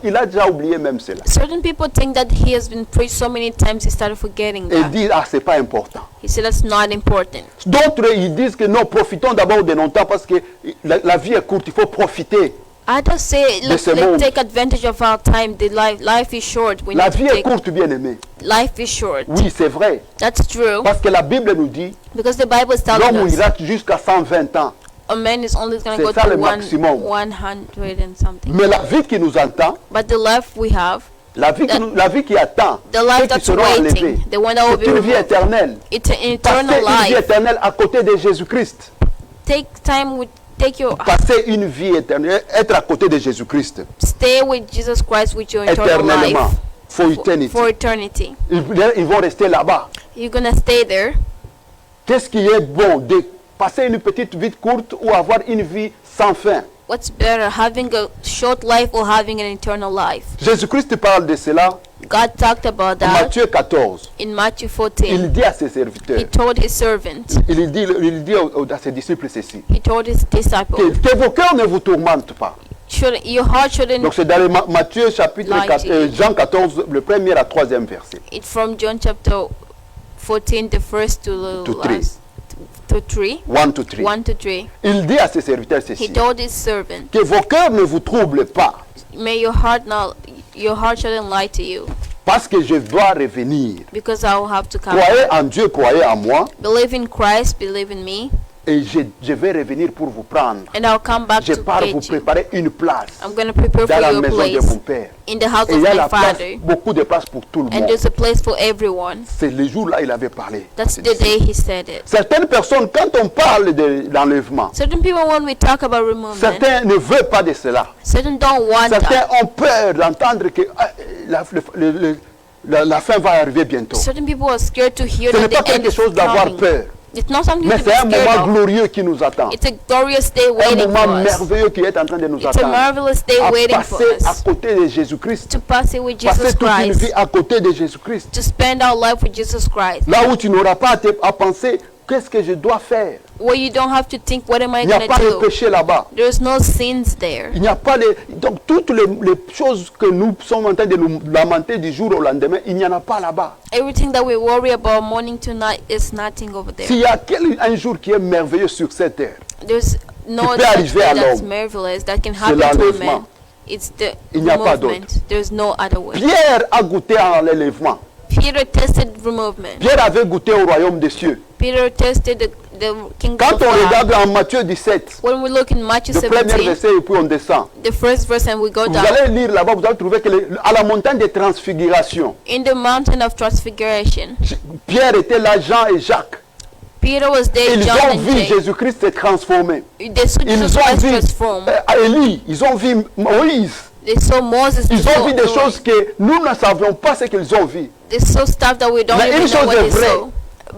Il a déjà oublié même cela. Certain people think that he has been preached so many times he started forgetting Et that. dit, ah, c'est pas important. He said that's not important. D'autres, ils disent que non, profitons d'abord de notre temps parce que la vie est courte, il faut profiter. Others say let's ce monde. take advantage of our time. The life is short. We La need to vie est take courte, bien aimé. life is short. Oui, c'est vrai. That's true Parce que la Bible nous dit, because the Bible is telling l'homme us ira jusqu'à 120 ans. a man is only going C'est to go ça to le maximum. 100 and something. Mais la vie qui nous attend, But the life we have, la vie qui attend, the life ceux qui that's seront enlevés, waiting, the one that will be c'est une vie removed, éternelle. it's an Passer eternal une vie life. éternelle à côté de Jésus-Christ. Take your Passer une vie éternelle, être à côté de Jésus-Christ. stay with Jesus Christ with your eternal Éternellement. life For eternity. for eternity. Ils vont rester là-bas. You're gonna stay there. Qu'est-ce qui est bon de passer une petite vie courte ou avoir une vie sans fin? What's better, having a short life or having an eternal life? Jésus-Christ parle de cela God talked about en that Matthieu 14. in Matthew Il 14. dit à ses He serviteurs, told his servant, il dit à ses disciples ceci, he told his disciples, que vos cœurs ne vous tourmentent pas. your heart shouldn't. Donc c'est dans Matthieu chapitre Lie 4, to you. Jean 14, le premier à troisième verset. It's from John chapter 14, the first to the To three. last, to 3, 1 to 3. 1 to 3. Il dit à ses serviteurs He ceci, told his servant, que vos cœurs ne vous troublent pas, may your heart shouldn't lie to you, parce que je dois revenir. because I will have to come. Croyez en Dieu, croyez en moi, Believe in Christ, believe in me, et je vais revenir pour vous prendre. and I'll come back Je to pars vous get you. préparer une place I'm going to prepare dans for la you a maison de place mon Père. in the house Et of il y a my la place, Father, beaucoup de place pour tout le and monde. there's a place for everyone. C'est le jour-là il avait parlé. That's the day he said it. Certaines personnes, quand on parle de l'enlèvement, Certain people, when we talk about removement, certains ne veulent pas de cela. certain don't want Certains that. ont peur d'entendre que la fin va arriver bientôt. Certain people are scared to hear Ce n'est that pas the end quelque is chose d'avoir coming. peur, It's not something mais to be c'est un moment scared of. glorieux qui nous attend. It's a glorious day Un waiting for moment us. merveilleux qui est en train de nous It's a attendre. marvelous day À waiting for passer à us côté de Jésus-Christ. to pass it with Passer Jesus toute une vie Christ, à côté de Jésus-Christ. to spend our life with Jesus Christ, Là où tu n'auras pas à penser, qu'est-ce que je dois faire? where you don't have to think, what am I Il n'y a going pas to de do? péché là-bas. There's no sins there. Il n'y a pas de... Donc toutes les choses que nous sommes en train de nous lamenter du jour au lendemain, il n'y en a pas là-bas. Everything that we worry about morning to night is nothing over S'il there. y a un jour qui est merveilleux sur cette terre, There's no peut such arriver à thing that's l'homme. marvelous that can happen to a l'enlèvement. man. It's the Il n'y a pas removement. There's no other way. Pierre a goûté à l'enlèvement. Peter tested removement. Pierre avait goûté au royaume des cieux. Peter tested the kingdom Quand of on God. regarde en Matthieu 17, When we look in Matthew le premier 17, verset et puis on descend, the first verse, and we go vous down, allez lire là-bas, vous allez trouver que à la montagne de transfiguration, in the mountain of transfiguration, Pierre était là, Jean et Jacques. Peter was there, Ils John ont and vu James. Jésus-Christ se transformer. They saw Ils Jesus ont Christ vu transform. Élie, ils ont vu Moïse. They saw Moses. Ils ont vu des do. choses que nous ne savions pas ce qu'ils ont vu. They saw stuff that we don't Mais even une know chose what est they vraie. saw.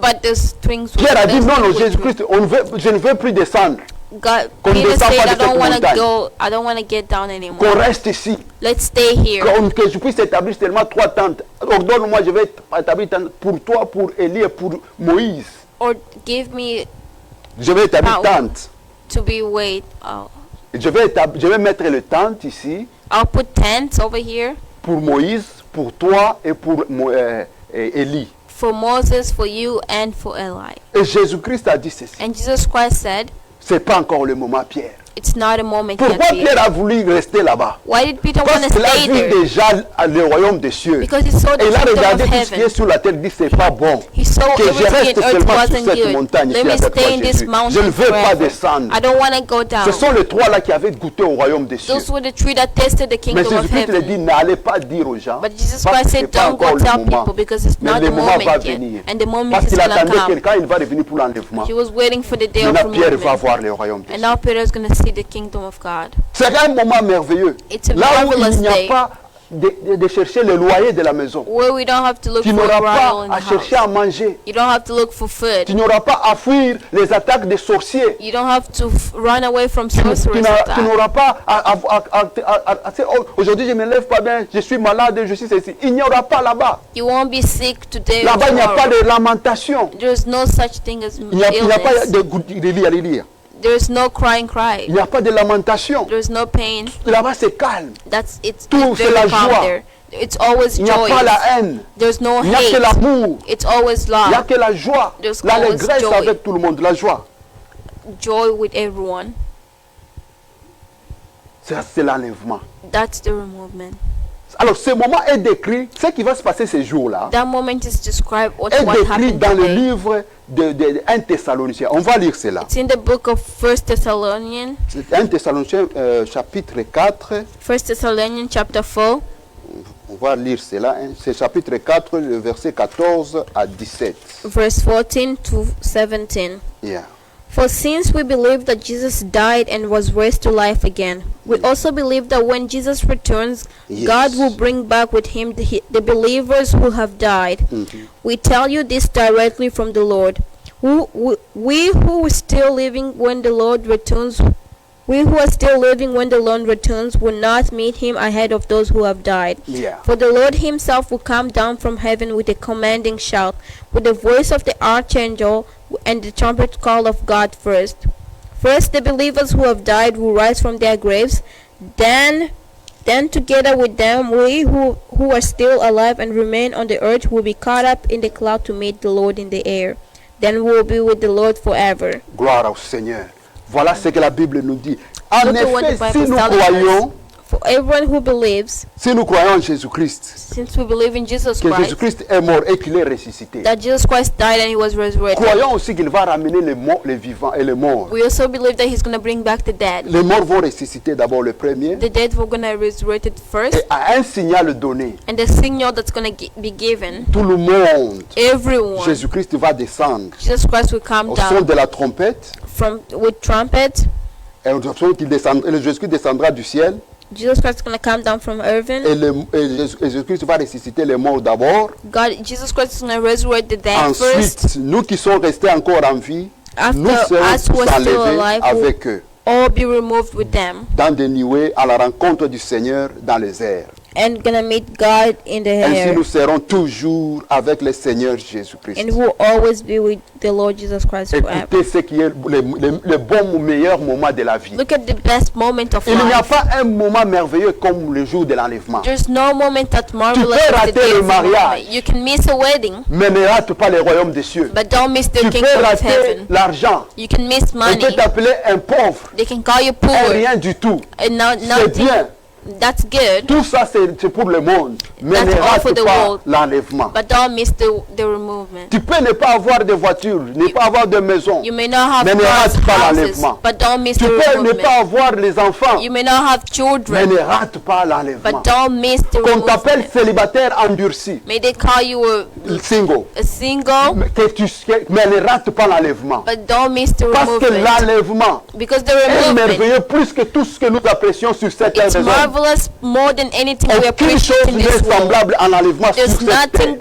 But there's things. Pierre a dit there's non, non, things with Jésus-Christ, je ne veux plus descendre. God, Qu'on Peter descend said, pas de I don't cette want to montagne. go. I don't want to get down anymore. Qu'on reste ici. Let's stay here. Que je puisse établir seulement 3 tentes. Ordonne-moi, je vais établir tente pour toi, pour Élie et pour Moïse. Or give me Je vais établir Ah, tente. to be wait. Je vais mettre le tente ici I'll put tents over here pour Moïse, pour toi et pour Élie. for Moses, for you, and for Eli. Et Jésus-Christ a dit ceci. And Jesus Christ said, C'est pas encore le moment, Pierre. it's not a moment Pourquoi yet. Pierre a voulu rester là-bas? Why did Peter want Parce to qu'il a stay vu there? déjà le royaume des cieux. Because he saw the Et il a kingdom regardé of tout ce qui est heaven. sur la terre, il dit c'est pas bon. He saw Que je everything reste in earth seulement sur wasn't cette good. montagne Let ici me avec toi, stay in this Jésus. Je mountain ne veux pas forever. descendre. I don't want to go down. Ce sont les trois là qui avaient goûté au royaume des cieux. Those were the three that tasted the Mais kingdom of Jésus-Christ lui dit, heaven. n'allez pas dire aux gens. But Jesus parce que Christ c'est said, pas don't encore go le tell moment. people because it's Mais not le the moment va moment yet. venir. And the moment Parce is qu'il going to attendait come. quelqu'un, il va revenir pour l'enlèvement. He was waiting for the day of Maintenant, Pierre va removal. voir le royaume des And cieux. now Peter is going to see the kingdom of God. C'est un moment merveilleux. It's a Là où marvelous il n'y a day. pas de chercher le loyer de la maison. Where we don't have to look Tu for a n'auras bridal in pas à the chercher house. à manger. You don't have to look for Tu food. n'auras pas à fuir les attaques des sorciers. You don't have to run away from Tu sorcerers tu attack. n'auras pas oh, aujourd'hui je me lève pas bien, je suis malade, je suis ceci. Il n'y aura pas là-bas. You won't be sick today or Là-bas, il n'y a pas tomorrow. de lamentation. There's no such thing as Il n'y a pas illness. de lire. There's no crying cry. Il n'y a pas de lamentation. There's no pain. Là-bas, c'est calme. It's Tout, c'est very la calm joie. there. It's always Il n'y a joy. pas la haine. There's no Il n'y a que hate. l'amour. It's always Il n'y a love. que la joie. There's always L'allégresse joy. avec tout le monde. La joie. Joy with everyone. Ça, c'est l'enlèvement. That's the removement. Alors, ce moment est décrit. Ce qui va se passer ces jours-là That moment is described what est décrit happened dans le today. livre de 1 Thessaloniciens. On va lire cela. It's in the book of 1 Thessalonians. 1 Thessaloniciens chapitre 4. 1 Thessalonians chapter 4. On va lire cela. Hein. C'est chapitre 4, le verset 14 à 17. Verse 14 to 17. Yeah. For since we believe that Jesus died and was raised to life again, we also believe that when Jesus returns, Yes. God will bring back with him the believers who have died. We tell you this directly from the Lord. We who are still living when the Lord returns, will not meet him ahead of those who have died. Yeah. For the Lord himself will come down from heaven with a commanding shout, with the voice of the archangel and the trumpet call of God first. First the believers who have died will rise from their graves, then together with them we who are still alive and remain on the earth will be caught up in the cloud to meet the Lord in the air. Then we will be with the Lord forever. Gloire au Seigneur. Voilà ce que la Bible nous dit. En Look at what the effet, si Bible nous tells us. croyons, For everyone who believes, si nous croyons en Jésus-Christ, since we believe in Jesus que Christ, Jésus-Christ est mort et qu'il est ressuscité, that Jesus Christ died and he was resurrected, croyons aussi qu'il va ramener les vivants et les morts. we also believe that he's going to bring back the dead. Les morts vont ressusciter d'abord le premier, The dead were going to resurrect it first, et à un signal donné, and the signal that's going to be given, tout le monde, everyone, Jésus-Christ va descendre Jesus Christ will come au son down de la trompette, with trumpet. et au son qu'il descendra, et Jésus-Christ descendra du ciel, Jesus Christ is going to come down from heaven. et Jésus-Christ va ressusciter les morts d'abord. Jesus Christ is going to resurrect the dead first. Ensuite, nous qui sommes restés encore en vie, nous After us who serons are still enlevés alive, avec eux, all be removed with them, dans des nuées à la rencontre du Seigneur dans les airs. and going to meet God in the Ainsi, air. nous serons toujours avec le Seigneur Jésus-Christ. And we'll always be with the Lord Jesus Christ forever. Écoutez ce qui est le bon, meilleur moment de la vie. Look at the best moment of Il n'y a life. pas un moment merveilleux comme le jour de l'enlèvement. There's no moment that marvelous peux as the rater day le of mariage. removement. You can miss a wedding, Mais ne rate pas les royaumes des cieux. but don't miss the Tu kingdom peux of rater heaven. l'argent. You can miss On money. peut t'appeler un pauvre, They can call you un poor, rien du tout. and C'est nothing. bien. That's good, Tout ça, c'est pour le monde. Mais That's ne all for rate the pas world. l'enlèvement. but don't miss the removement. Tu peux ne pas avoir de voiture, ne pas avoir de maison. You may not have Mais ne cars, rate pas houses, l'enlèvement. but don't miss Tu the peux ne removement. pas avoir les enfants, You may not have mais children, ne rate pas l'enlèvement. but don't miss the Qu'on t'appelle removement. célibataire endurci, May they call you single, a single, mais ne rate pas l'enlèvement. but don't miss the Parce que removement. l'enlèvement Because the est removement, merveilleux plus que tout ce que nous apprécions sur cette terre it's des hommes. marvelous more than anything we Aucune appreciate chose in n'est this world. semblable à l'enlèvement sur There's cette terre. nothing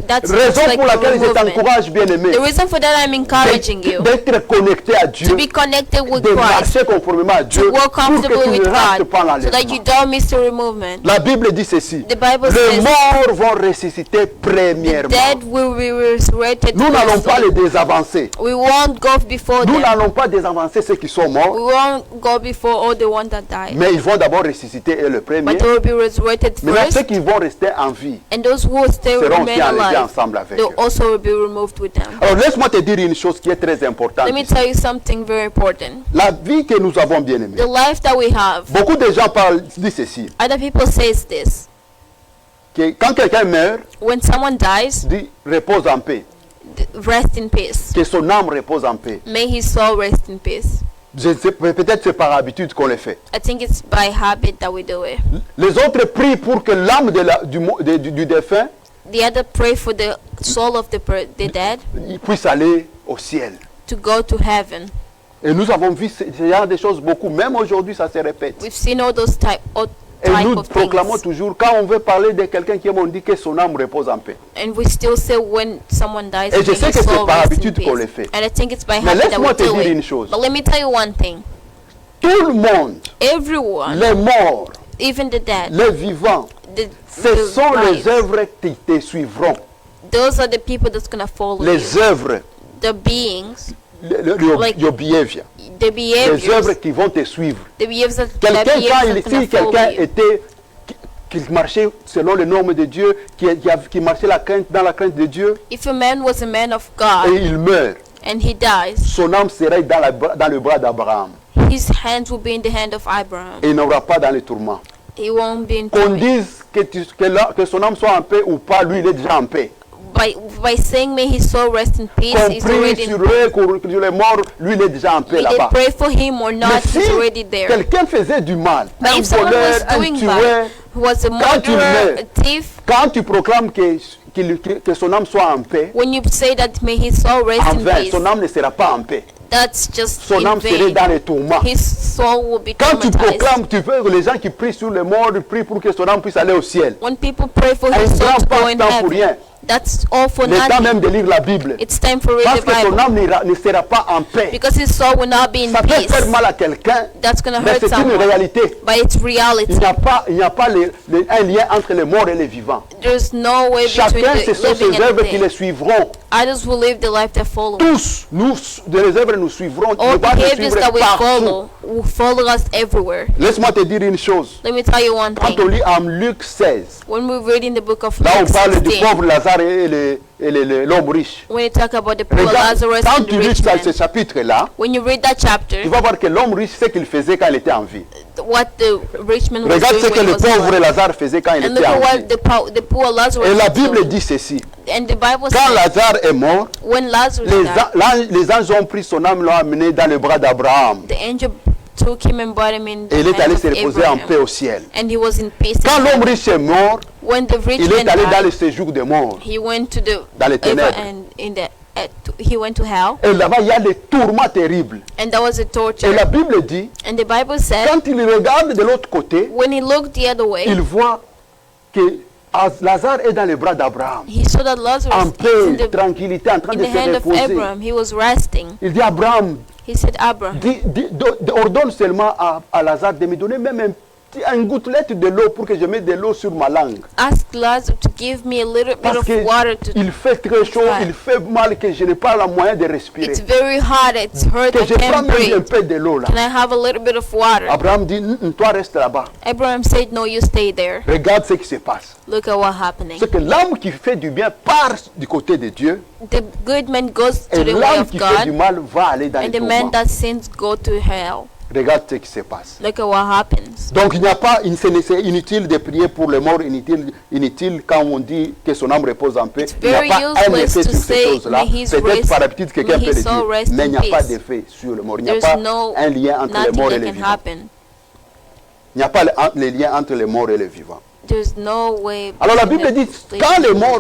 that's Raison like pour the laquelle je removement. t'encourage, bien-aimé, The reason for that I'm encouraging you d'être connecté à Dieu, to be connected with de Christ, marcher conformément à to Dieu, walk pour comfortably que tu with ne rates God, pas so that you l'enlèvement. don't miss the removement. La Bible dit ceci, The Bible les says morts vont ressusciter the premièrement. dead will be resurrected Nous n'allons pas firstly. les désavancer. We won't go before Nous them. n'allons pas désavancer ceux qui sont morts, We won't go before all the ones that died. mais ils vont d'abord ressusciter. ressusciter est le premier. but they will be resurrected Maintenant, ceux first, qui vont rester en vie and those who still seront remain aussi enlevés alive, ensemble avec they eux. also will be removed with them. Alors, laisse-moi te dire une chose qui est très importante. Let me tell you something very important. La vie que nous avons bien aimée. The life that we have, Beaucoup de gens disent ceci, other people says this. que quand quelqu'un meurt, When someone dies, dit repose en paix, rest in peace. que son âme repose en paix. May his soul rest in peace. Peut-être c'est par habitude qu'on le fait. I think it's by habit that we do it. Les autres prient pour que l'âme du défunt The other pray for the soul of the dead puisse aller au ciel. to go to heaven. Et nous avons vu ce genre de choses beaucoup. Même aujourd'hui, ça se répète. We've seen all those type Et nous of proclamons things. toujours, quand on veut parler de quelqu'un qui est mort, on dit que son âme repose en paix. And we still say when someone dies, Et je may sais his que c'est soul par rest in habitude qu'on le peace. fait. And I think it's by Mais habit that laisse-moi we te do dire une it. chose. But let me tell you one thing. Tout le monde, Everyone, les morts, even the dead, les vivants, ce the sont les lives, œuvres qui te suivront. those are the people that's going to follow you. Les œuvres, The beings, your behavior. the Les œuvres behaviors, qui vont te suivre. the behaviors that Quelqu'un, quand gonna si quelqu'un follow you. était, qui marchait selon les normes de Dieu, qui marchait dans la crainte de Dieu, If a man was a man of et God il meurt, and he dies, son âme serait dans le bras d'Abraham. his hands will be in the hand of Abraham. Et il n'aura pas dans les tourments. He won't be in Qu'on torment. dise que son âme soit en paix ou pas, lui il est déjà en paix. By saying may his soul rest in peace, Qu'on he's prie already sur in eux, sur les morts, lui il est déjà en paix We did là-bas. pray for him or Mais not, si he's already there. quelqu'un faisait du mal, But un if someone voleur, was un doing tueur, bad, who was a quand tu murderer, meurs, a thief, quand tu proclames que son âme soit en paix, when you say that may his soul rest en in vain, peace, son âme ne sera pas en paix. that's just Son in âme serait vain. dans les tourments. His soul will be Quand tu traumatized. proclames, tu veux que les gens qui prient sur les morts, prient pour que son âme puisse aller au ciel. When people pray for Elle his ne soul prend to pas go de in temps pour rien. heaven, that's all for Le temps nothing. même de lire la Bible. It's time for read Parce the que son Bible. âme ne sera pas en paix. Because his soul will not be in Ça peut peace. faire mal à quelqu'un, That's going to mais hurt c'est une someone. réalité. But it's reality. Il n'y a pas un lien entre les morts et les vivants. There's no way between Chacun, ce the sont living ses and œuvres the qui dead. les suivront. Others will live the life that follow. Tous, nous, les œuvres nous suivront. All Nous the allons nous behaviors suivre that we partout. follow will follow us everywhere. Laisse-moi te dire une chose. Let me tell you one Quand on thing. lit en Luc 16, When we read in the book of là on Luke parle du 16, pauvre Lazare et l'homme riche. when you talk about the poor Regarde, Lazarus quand and the tu lis rich ce man, chapitre-là, when you read that chapter, tu vas voir que l'homme riche, ce qu'il faisait quand il était en vie. what the rich man was Regarde ce doing que when he le was pauvre alive. Lazare faisait quand il And look était at en what vie. the poor Lazarus Et la was Bible doing. dit ceci. And the Bible Quand says, Lazare est mort, when Lazarus les, died, les anges ont pris son âme et l'ont amené dans le bras d'Abraham. the angel took him and brought him in the Et il est allé hands se of reposer en paix Abraham. au ciel. And he was in peace. Quand in l'homme heaven. riche est mort, When the rich il est man allé dans le died, séjour des morts. he went to the Dans les ténèbres. and in the he went to hell, Et là-bas, il y a des tourments terribles. and that was a Et torture. la Bible dit, And the Bible said, quand il regarde de l'autre côté, when he looked the other way, il voit que Lazare est dans les bras d'Abraham. he saw that Lazarus En is paix, tranquillité, en train in de the se hand of reposer. Abraham. He was resting. Il dit, Abraham, He said, Abraham, ordonne seulement à Lazare de me donner même une gouttelette de l'eau pour que je mette de l'eau sur ma langue. ask Lazarus to give me a little bit Parce of water to. qu'il fait très chaud, try. il fait mal que je n'ai pas le moyen de respirer. It's very hot. It's hurt. Que I je prends can't même un breathe. peu de l'eau là. Can I have a little bit of water? Abraham dit, toi reste là-bas. Abraham said, no, you stay there. Regarde ce qui se passe. Look at what's happening. C'est que l'âme qui fait du bien part du côté de Dieu The good man goes to et the way l'âme of qui fait du God, mal va aller dans and les the man tourments. that sins go to hell. Regarde ce qui se passe. Look at what happens. Donc il n'y a pas, c'est inutile de prier pour les morts, inutile quand on dit que son âme repose en paix. Il n'y a very pas un useless effet to sur ces say, choses-là. may his Peut-être rest- par habitude quelqu'un may peut le his soul dire, rest mais il n'y a in pas peace. d'effet sur le mort. Il n'y a There's pas no un lien entre les nothing morts et that les can vivants. happen. Il n'y a pas le lien entre les morts et les vivants. There's no way. Alors la between Bible the dit, quand les morts,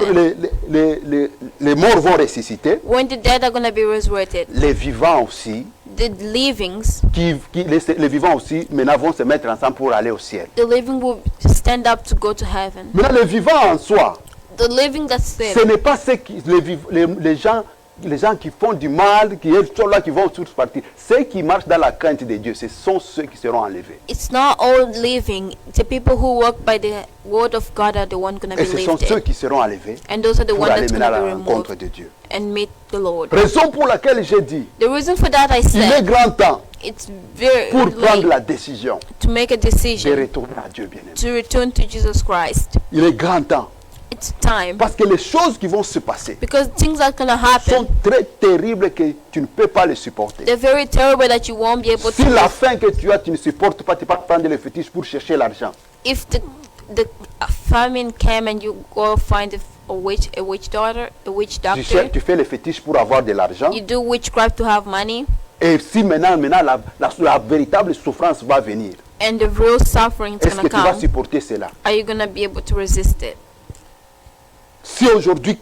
living les morts vont ressusciter, when the dead are going to be resurrected, les vivants aussi, the livings, les vivants aussi, maintenant vont se mettre ensemble pour aller au ciel. the living will stand up to go to heaven. Maintenant, les vivants en soi, The living that's ce there, n'est pas ceux qui, les gens qui font du mal, qui sont là, qui vont tous partir. Ceux qui marchent dans la crainte de Dieu, ce sont ceux qui seront enlevés. it's not all living. The people who walk by the word of God are the ones going to Et be ce sont ceux lifted. qui seront enlevés And those are the pour ones aller that's going mener à to la be rencontre removed de Dieu. and meet the Lord. Raison pour laquelle j'ai dit, The reason for that I il est said, grand temps It's very pour prendre late la décision to make a de decision retourner à Dieu bien-aimé. to return to Jesus Christ. Il est grand temps. It's time. Parce que les choses qui vont se passer Because things are going to sont happen. très terribles que tu ne peux pas les supporter. They're very terrible that you won't be able Si to. la faim que tu as, tu ne supportes pas, tu vas prendre les fétiches pour chercher l'argent. If the famine came and you go find a witch doctor, Tu fais les fétiches pour avoir de l'argent. you do witchcraft to have money, Et si maintenant la véritable souffrance va venir, and the real suffering is est-ce going que to tu vas come, supporter cela? are you going to be able to resist it? Si aujourd'hui,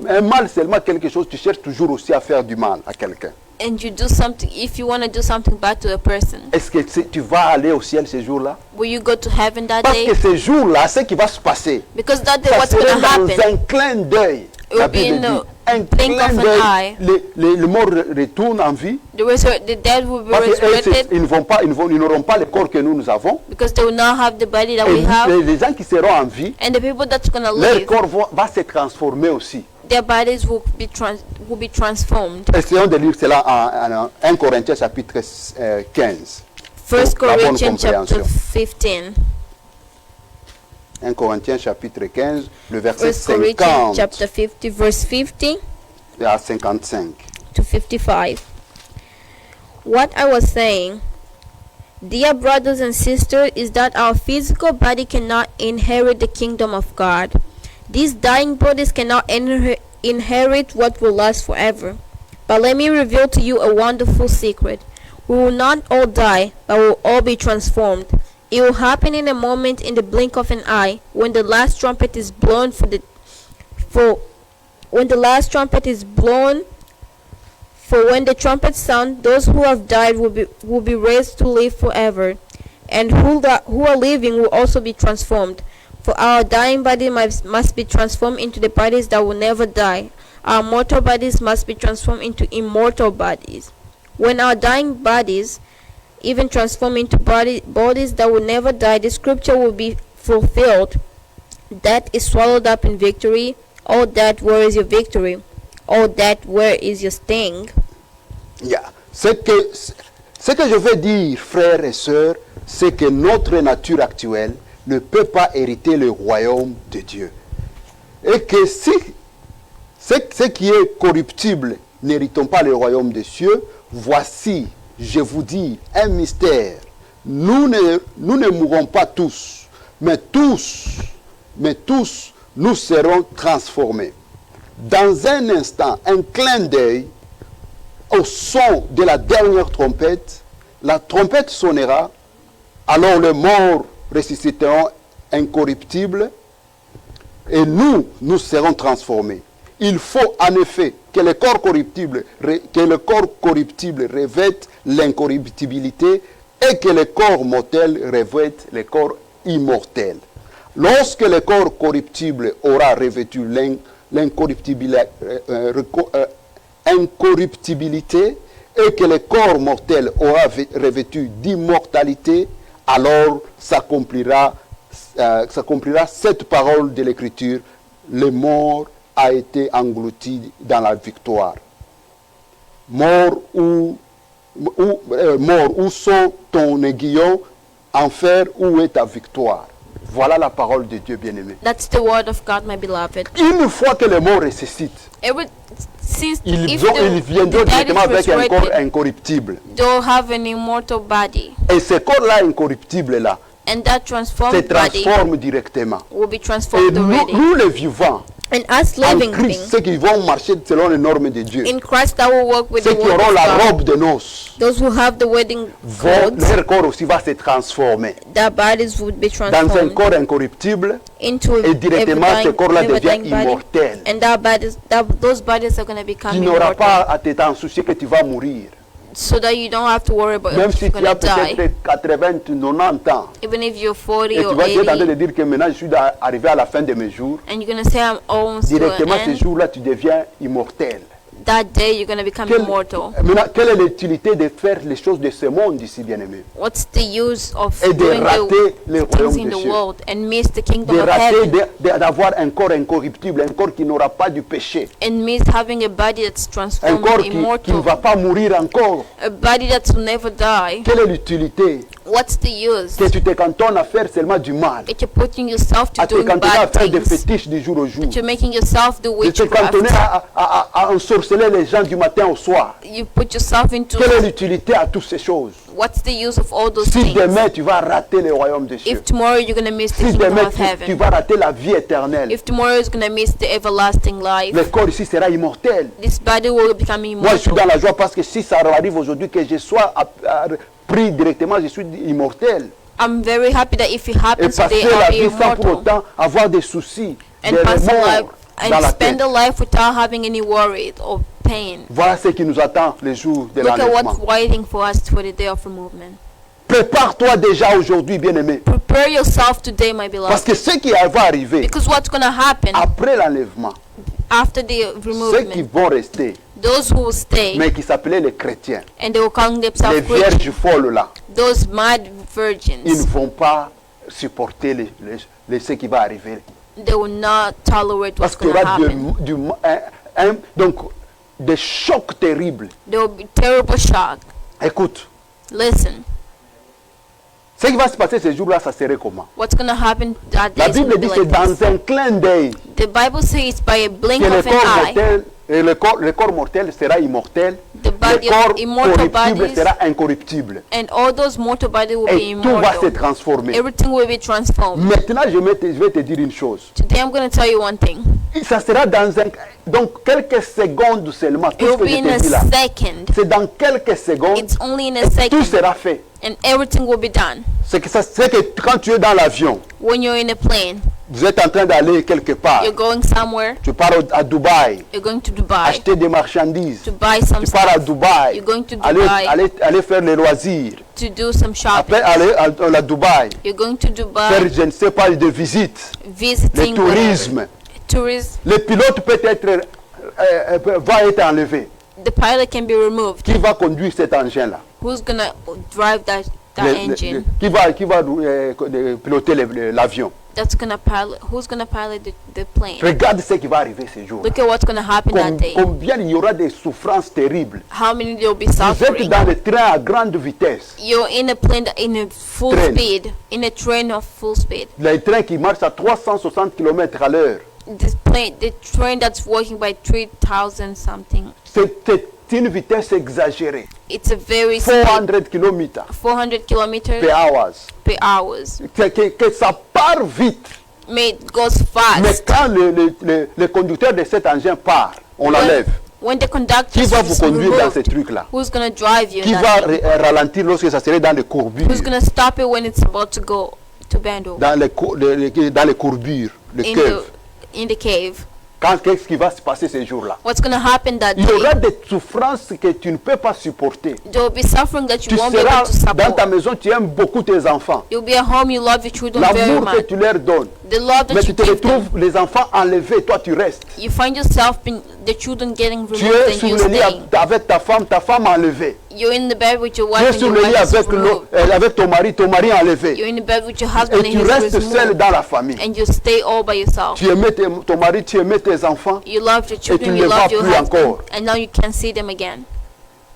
un mal seulement quelque chose, tu cherches toujours aussi à faire du mal à quelqu'un. And you do something, if you want to do something bad to a person, Est-ce que tu vas aller au ciel ce jour-là? will you go to heaven that Parce day? que ce jour-là, ce qui va se passer, Because that day ça what's going serait to dans happen, un clin d'œil. It La will be Bible in dit, a un blink clin of an d'œil, eye. les morts retournent en vie. the dead will be Parce resurrected qu'ils n'auront pas le corps que nous avons. because they will not have the body that Et we have. les gens qui seront en vie, And the people that's going to leur live, corps va se transformer aussi. their bodies will be transformed. Essayons de lire cela en 1 Corinthiens chapitre 15. 1 Pour la bonne Corinthians chapter compréhension. 15. 1 Corinthiens chapitre 15, le verset 1 Corinthians 50 chapter 50 verse 50 à 55. to 55. What I was saying, dear brothers and sisters, is that our physical body cannot inherit the kingdom of God. These dying bodies cannot inherit what will last forever. But let me reveal to you a wonderful secret. We will not all die, but we will all be transformed. It will happen in a moment, in the blink of an eye, when the last trumpet is blown when the trumpet sound, those who have died will be raised to live forever, and who are living will also be transformed. For our dying body must be transformed into the bodies that will never die. Our mortal bodies must be transformed into immortal bodies. When our dying bodies even transform into bodies that will never die, the scripture will be fulfilled. That is swallowed up in victory. Oh, that where is your victory? Oh, that where is your sting? Yeah. Ce que je veux dire, frères et sœurs, c'est que notre nature actuelle ne peut pas hériter le royaume de Dieu. Et que si ce qui est corruptible n'héritons pas le royaume des cieux, voici, je vous dis, un mystère. Nous ne mourrons pas tous, mais tous, nous serons transformés. Dans un instant, un clin d'œil, au son de la dernière trompette, la trompette sonnera, alors les morts ressusciteront incorruptibles, et nous serons transformés. Il faut en effet que le corps corruptible revête l'incorruptibilité et que le corps mortel revête le corps immortel. Lorsque le corps corruptible aura revêtu incorruptibilité et que le corps mortel aura revêtu d'immortalité, alors s'accomplira cette parole de l'Écriture: le mort a été englouti dans la victoire. Mort, où sont ton aiguillon? Enfer, où est ta victoire? Voilà la parole de Dieu, bien-aimé. That's the word of God, my beloved. Une fois que les morts ressuscitent, ils viendront directement avec un corps incorruptible. They'll have an immortal body. Et ce corps-là incorruptible-là And that se transformed body transforme directement. will be Et transformed already. nous les vivants, And us en living Christ, beings, ceux qui vont marcher selon les normes de Dieu, in Christ that will work with ceux the qui word auront of la God, robe de noces, those who have the wedding clothes, leur corps aussi va se transformer their bodies would be dans un transformed corps incorruptible, into et directement ce corps-là devient dying body. immortel. And those bodies are going to become Tu n'auras immortal, pas à t'en soucier que tu vas mourir. so that you don't have to worry about Même if si you're tu going as to die. peut-être 80, 90 ans, Even if you're 40 et tu or vas être en train 80, de dire que maintenant je suis arrivé à la fin de mes jours, and you're going to say I'm almost to directement an ce end, jour-là tu deviens immortel. that day you're going to become immortal. Maintenant, quelle est l'utilité de faire les choses de ce monde ici, bien-aimé? What's the use of Et de doing rater le the things royaume in des the cieux. world and miss the kingdom De of rater, heaven d'avoir un corps incorruptible, un corps qui n'aura pas du péché, and miss having a body that's un transformed corps qui ne immortal, va pas mourir encore? a body that will never die? Quelle est l'utilité What's the use? que tu te cantonnes à faire seulement du mal, That you're putting yourself to à te doing cantonner à bad faire des things. fétiches du jour au jour, That you're making yourself do de te witchcraft. cantonner à ensorceler les gens du matin au soir? You put yourself into. Quelle est l'utilité à toutes ces choses? What's the use of all those Si things? demain tu vas rater le royaume des cieux, If tomorrow you're going to miss the si kingdom demain of tu heaven, vas rater la vie éternelle, if tomorrow is going to miss the everlasting life, le corps ici sera immortel. this body will become Moi, je suis immortal. dans la joie parce que si ça arrive aujourd'hui, que je sois pris directement, je suis immortel. I'm very happy that if it Et happens today, passer la I'll be vie sans pour immortal. autant avoir des soucis, And des pass a life remords dans and la spend tête. a life without having any worry or pain. Voilà ce qui nous attend les jours de Look at l'enlèvement. what's waiting for us for the day of removement. Prépare-toi déjà aujourd'hui, bien-aimé. Prepare yourself today, my Parce beloved. que ce qui va arriver Because what's going to happen après l'enlèvement, after the ceux qui removement, vont rester, those who will stay mais qui s'appelaient les chrétiens, and they will call les themselves Christians, vierges folles là, those mad ils ne virgins, vont pas supporter ce qui va arriver. they will not tolerate Parce what's qu'il y going to aura happen. donc des chocs terribles. There will be terrible shock. Écoute, Listen, ce qui va se passer ces jours-là, ça serait comment? what's going to happen that day La is going Bible to be dit que like dans this. un clin d'œil, The Bible says by a blink que le of an corps eye, mortel, et le corps mortel sera immortel, the le body corps of immortal corruptible bodies sera incorruptible. and all those mortal bodies will be Et tout va se immortal. transformer. Everything will be transformed. Maintenant, je vais te dire une chose. Today I'm going to tell you one thing. Ça sera dans donc quelques secondes seulement. It Tout ce will que be je in a te dis là, second. c'est dans quelques secondes, It's only in a et tout second sera fait. and everything will be done. C'est que quand tu es dans l'avion, When you're in a plane, vous êtes en train d'aller quelque part, you're going somewhere, tu pars à Dubaï, you're going to Dubai acheter des marchandises, to buy some tu pars à stuff, Dubaï, You're going to Dubai. aller faire les loisirs, to do some shopping. après aller à Dubaï, You're going to faire Dubai, je ne sais pas des visites, le visiting tourisme. tourism. Le pilote peut-être va être enlevé. The pilot can be removed. Qui va conduire cet engin-là? Who's gonna drive that engine? Qui va piloter l'avion? That's gonna pilot. Who's gonna pilot the plane? Regarde ce qui va arriver ces jours. Look at what's gonna happen that day. Combien il y aura des souffrances terribles. How many there will be Vous êtes suffering? dans le train à grande vitesse. You're in a plane in a full Train. speed, in a train of full speed. Les trains qui marchent à 360 km à l'heure. The train that's working by 3,000 something. C'est une vitesse exagérée. It's a very speed, 400 km 400 kilometers per hour. per hours. Que ça part vite. It goes Mais fast. quand le conducteur de cet engin part, on l'enlève. When the conductor Qui va is vous conduire dans ces removed, trucs-là? who's gonna drive you? Qui in va that thing? ralentir lorsque ça serait dans les courbures? Who's gonna stop it when it's about to go to bend over? Dans les courbures, les caves. In the cave. Qu'est-ce qui va se passer ces jours-là? What's gonna happen that Il y aura day? des souffrances que tu ne peux pas supporter. There will be suffering that you Tu won't be seras able to dans ta support. maison, tu aimes beaucoup tes enfants. You'll be at home, you love your children very L'amour que much. tu leur donnes. The love Mais that tu you te give them, retrouves les enfants enlevés, toi tu restes. you find yourself being the children getting Tu removed es and sur you le lit staying. avec ta femme enlevée. You're in the bed with your Tu wife es and sur your le lit wife is avec, removed. avec ton mari enlevé. You're in the bed with your husband Et and tu he's restes seul removed. dans la famille. And you stay all by yourself. Tu aimais ton mari, tu aimais tes enfants. You love your tu children, ne you les vois love your plus husband, encore. and now you can't see them again.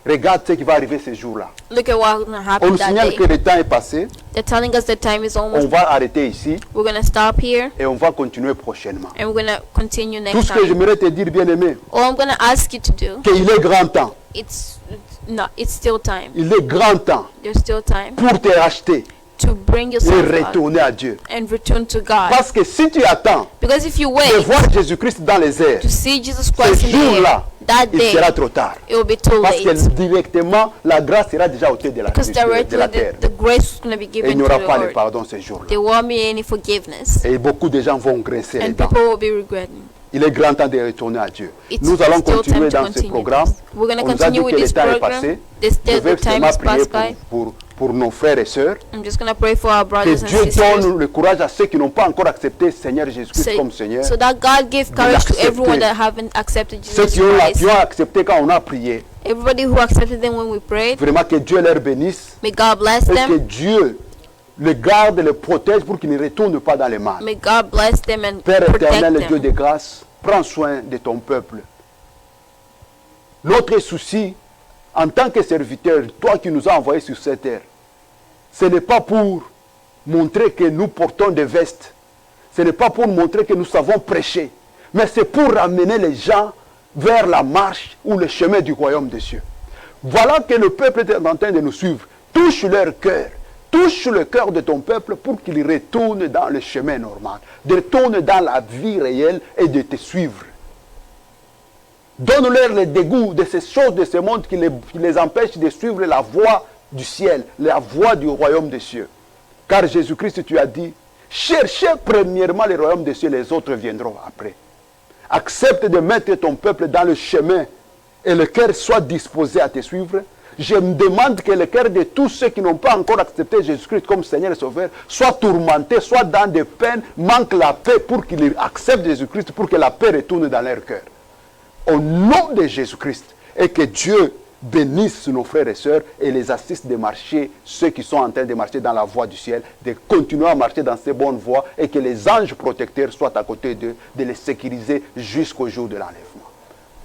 Regarde ce qui va arriver ces jours-là. Look at what's going to On happen nous that signale day. que le temps est passé. They're telling us the time is On almost. va arrêter ici We're going to stop here et on va continuer prochainement. and we're going to continue Tout next ce que time. j'aimerais te dire, bien-aimé, All I'm going to ask you to do, qu'il est grand temps. it's still time. Il est grand temps There's still time pour te racheter to bring et yourself out retourner à Dieu. and return to God. Parce que si tu attends Because if you de wait voir Jésus-Christ dans les airs, to see Jesus ce Christ in the air, jour-là, that il day, sera trop tard. it will be too Parce que late. directement, la grâce sera déjà ôtée de la Because directly terre. the grace is going to be Et il given n'y to aura the pas le Lord. pardon ce jour-là. There won't be any forgiveness. Et beaucoup de gens vont graisser les And dents. people will be regretting. Il est grand temps de retourner à Dieu. It's Nous allons still continuer time to dans ce continue. programme. We're going On to nous a dit continue with que le this temps est program. passé. The Je vais time seulement is prier passed by. pour pour nos frères et sœurs. I'm just going to pray for our Que brothers and Dieu sisters. donne le courage à ceux qui n'ont pas encore accepté Seigneur Jésus-Christ comme Seigneur. So that God give courage to l'accepter. everyone that haven't accepted Ceux Jesus qui ont Christ. accepté quand on a prié. Everybody who accepted them when we prayed. Vraiment que Dieu leur bénisse. May God bless Et que them. Dieu les garde et les protège pour qu'ils ne retournent pas dans le mal. May God bless them and Père éternel, protect le Dieu them. de grâce, prends soin de ton peuple. Notre souci, en tant que serviteur, toi qui nous as envoyés sur cette terre, ce n'est pas pour montrer que nous portons des vestes. Ce n'est pas pour montrer que nous savons prêcher. Mais c'est pour ramener les gens vers la marche ou le chemin du royaume des cieux. Voilà que le peuple est en train de nous suivre. Touche leur cœur. Touche le cœur de ton peuple pour qu'il retourne dans le chemin normal. De retourne dans la vie réelle et de te suivre. Donne-leur le dégoût de ces choses de ce monde qui les empêchent de suivre la voie du ciel, la voie du royaume des cieux. Car Jésus-Christ, tu as dit, cherchez premièrement le royaume des cieux, les autres viendront après. Accepte de mettre ton peuple dans le chemin et le cœur soit disposé à te suivre. Je me demande que le cœur de tous ceux qui n'ont pas encore accepté Jésus-Christ comme Seigneur et Sauveur soit tourmenté, soit dans des peines, manque la paix pour qu'ils acceptent Jésus-Christ, pour que la paix retourne dans leur cœur. Au nom de Jésus-Christ, et que Dieu bénisse nos frères et sœurs et les assiste de marcher, ceux qui sont en train de marcher dans la voie du ciel, de continuer à marcher dans ces bonnes voies et que les anges protecteurs soient à côté d'eux, de les sécuriser jusqu'au jour de l'enlèvement.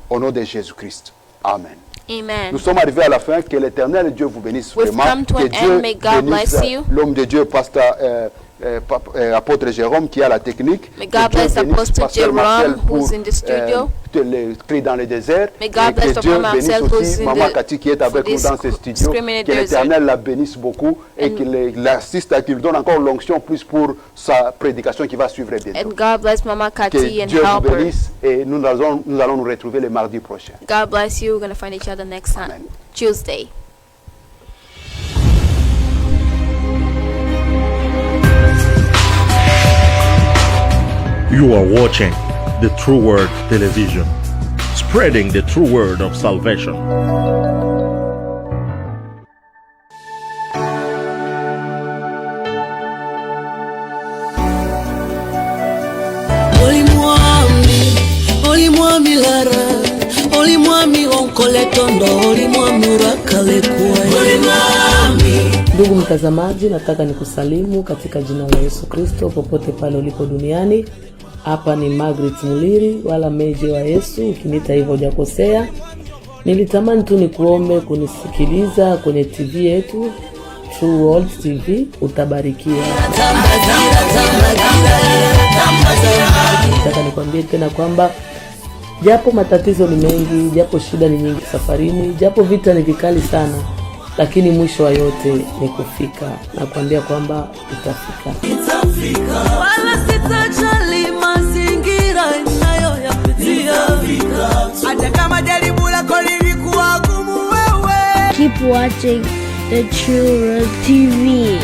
Au nom de Jésus-Christ. Amen. Amen. Nous sommes arrivés à la fin. Que l'Éternel Dieu vous bénisse We've vraiment. come to Que an Dieu end. May God bénisse bless you. l'homme de Dieu, pasteur apôtre Jérôme, qui a la technique. May God Que Dieu bless bénisse Apostle pasteur Marcel Jérôme, who's in the studio. les cris dans le désert. May God Et bless que Dieu Papa bénisse Marcel, aussi who's in Maman the- Cathy qui est for avec nous this dans ce studio. screaming in the Que l'Éternel la bénisse beaucoup et And- qu'il l'assiste, qu'il donne encore l'onction plus pour sa prédication qui va suivre bientôt. And God bless Mama Kati Que and Dieu vous help her. bénisse et nous allons nous retrouver le mardi prochain. God bless you. We're going to find each other next time. Amen. Tuesday. You are watching the True Word Television, spreading the true word of salvation. Oli mwami lara, oli mwami onkole tondo, oli mwami urakale kuwe. Oli mwami. Ndugu mtazamaji, nataka nikusalimu katika jina la Yesu Kristo popote pale ulipo duniani. Hapa ni Margaret Muliri wala Meje wa Yesu, ukiniita hivyo hujakosea. Nilitamani tu nikuombe kunisikiliza kwenye TV yetu True World TV, utabarikiwa. Nataka nikwambie tena kwamba japo matatizo ni mengi, japo shida ni nyingi safarini, japo vita ni vikali sana, lakini mwisho wa yote ni kufika. Nakwambia kwamba utafika. Wala sitajali mazingira ninayoyapitia. Hata kama jaribu lako lilikuwa gumu wewe. Keep watching the True World TV.